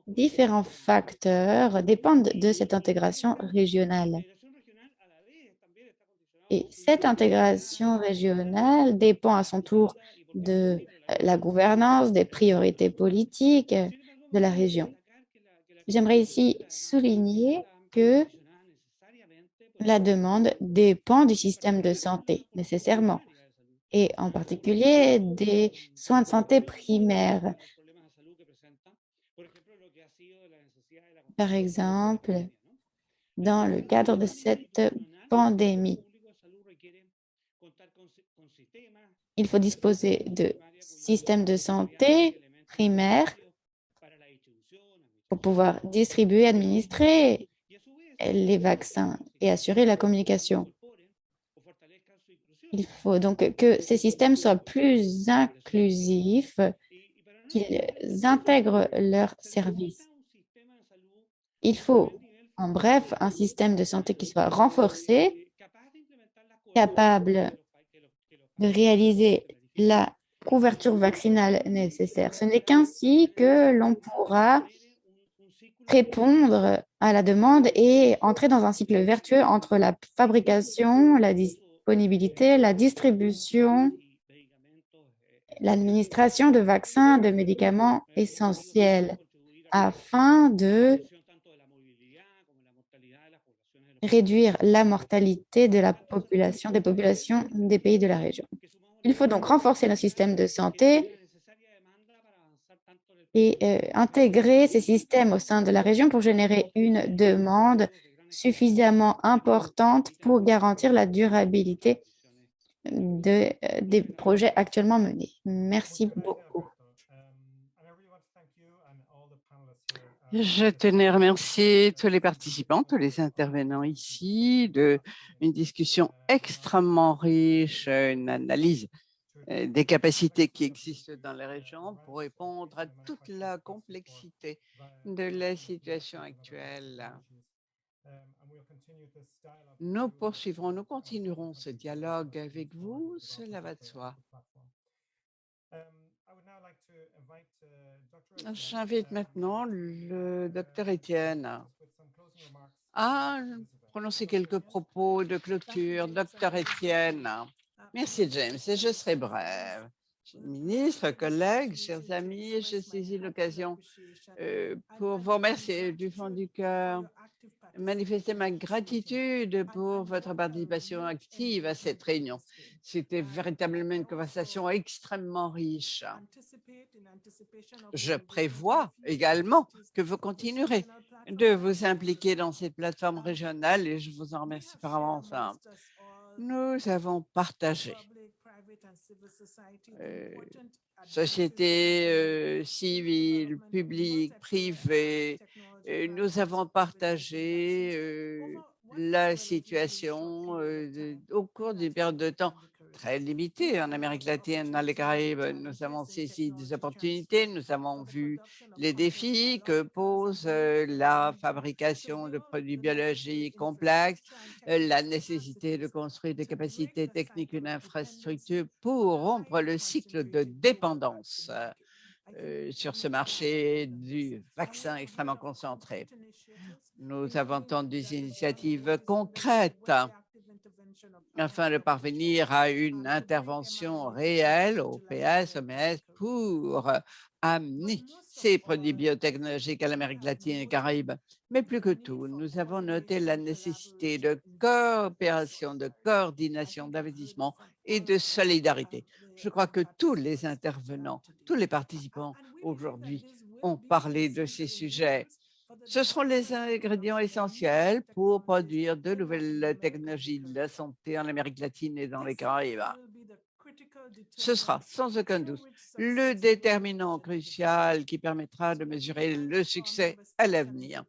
différents facteurs dépendent de cette intégration régionale. Et cette intégration régionale dépend à son tour de la gouvernance, des priorités politiques de la région. J'aimerais ici souligner que la demande dépend du système de santé, nécessairement, et en particulier des soins de santé primaires. Par exemple, dans le cadre de cette pandémie, il faut disposer de systèmes de santé primaires pour pouvoir distribuer, administrer les vaccins et assurer la communication. Il faut donc que ces systèmes soient plus inclusifs, qu'ils intègrent leurs services. Il faut, en bref, un système de santé qui soit renforcé, capable de réaliser la couverture vaccinale nécessaire. Ce n'est qu'ainsi que l'on pourra répondre à la demande et entrer dans un cycle vertueux entre la fabrication, la disponibilité, la distribution, l'administration de vaccins, de médicaments essentiels, afin de réduire la mortalité de la population, des populations des pays de la région. Il faut donc renforcer nos systèmes de santé et intégrer ces systèmes au sein de la région pour générer une demande suffisamment importante pour garantir la durabilité des projets actuellement menés. Merci beaucoup. Je tenais à remercier tous les participants, tous les intervenants ici, d'une discussion extrêmement riche, une analyse des capacités qui existent dans les régions pour répondre à toute la complexité de la situation actuelle. Nous poursuivrons, nous continuerons ce dialogue avec vous, cela va de soi. J'invite maintenant le docteur Etienne à prononcer quelques propos de clôture. Docteur Etienne. Merci James, et je serai brève. Monsieur le ministre, collègues, chers amis, je saisis l'occasion pour vous remercier du fond du cœur, manifester ma gratitude pour votre participation active à cette réunion. C'était véritablement une conversation extrêmement riche. Je prévois également que vous continuerez de vous impliquer dans cette plateforme régionale et je vous en remercie par avance. Nous avons partagé société civile, publique, privée, nous avons partagé la situation au cours d'une période de temps très limitée en Amérique latine, dans les Caraïbes. Nous avons saisi des opportunités, nous avons vu les défis que pose la fabrication de produits biologiques complexes, la nécessité de construire des capacités techniques, une infrastructure pour rompre le cycle de dépendance sur ce marché du vaccin extrêmement concentré. Nous avons entendu des initiatives concrètes afin de parvenir à une intervention réelle au PS, OMS, pour amener ces produits biotechnologiques à l'Amérique latine et Caraïbes. Mais plus que tout, nous avons noté la nécessité de coopération, de coordination, d'investissement et de solidarité. Je crois que tous les intervenants, tous les participants aujourd'hui ont parlé de ces sujets. Ce seront les ingrédients essentiels pour produire de nouvelles technologies de la santé en Amérique latine et dans les Caraïbes. Ce sera sans aucun doute le déterminant crucial qui permettra de mesurer le succès à l'avenir.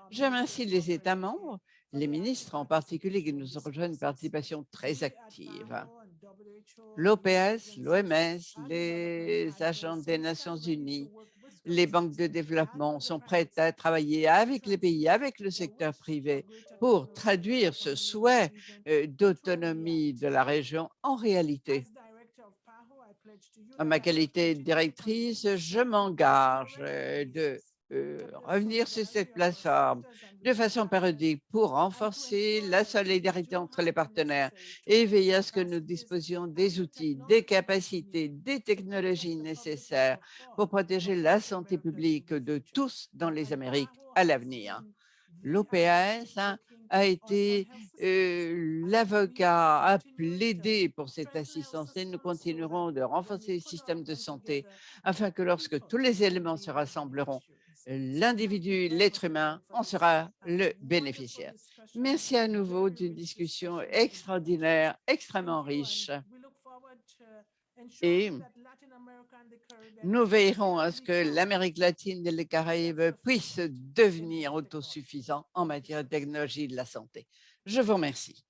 J'aime ainsi les États membres, les ministres en particulier, qui nous ont rejoint une participation très active. L'OPS, l'OMS, les agents des Nations Unies, les banques de développement sont prêtes à travailler avec les pays, avec le secteur privé pour traduire ce souhait d'autonomie de la région en réalité. En ma qualité de directrice, je m'engage de revenir sur cette plateforme de façon périodique pour renforcer la solidarité entre les partenaires et veiller à ce que nous disposions des outils, des capacités, des technologies nécessaires pour protéger la santé publique de tous dans les Amériques à l'avenir. L'OPS a été l'avocat, a plaidé pour cette assistance et nous continuerons de renforcer le système de santé afin que lorsque tous les éléments se rassembleront, l'individu, l'être humain en sera le bénéficiaire. Merci à nouveau d'une discussion extraordinaire, extrêmement riche. Et nous veillerons à ce que l'Amérique latine et les Caraïbes puissent devenir autosuffisants en matière de technologie de la santé. Je vous remercie.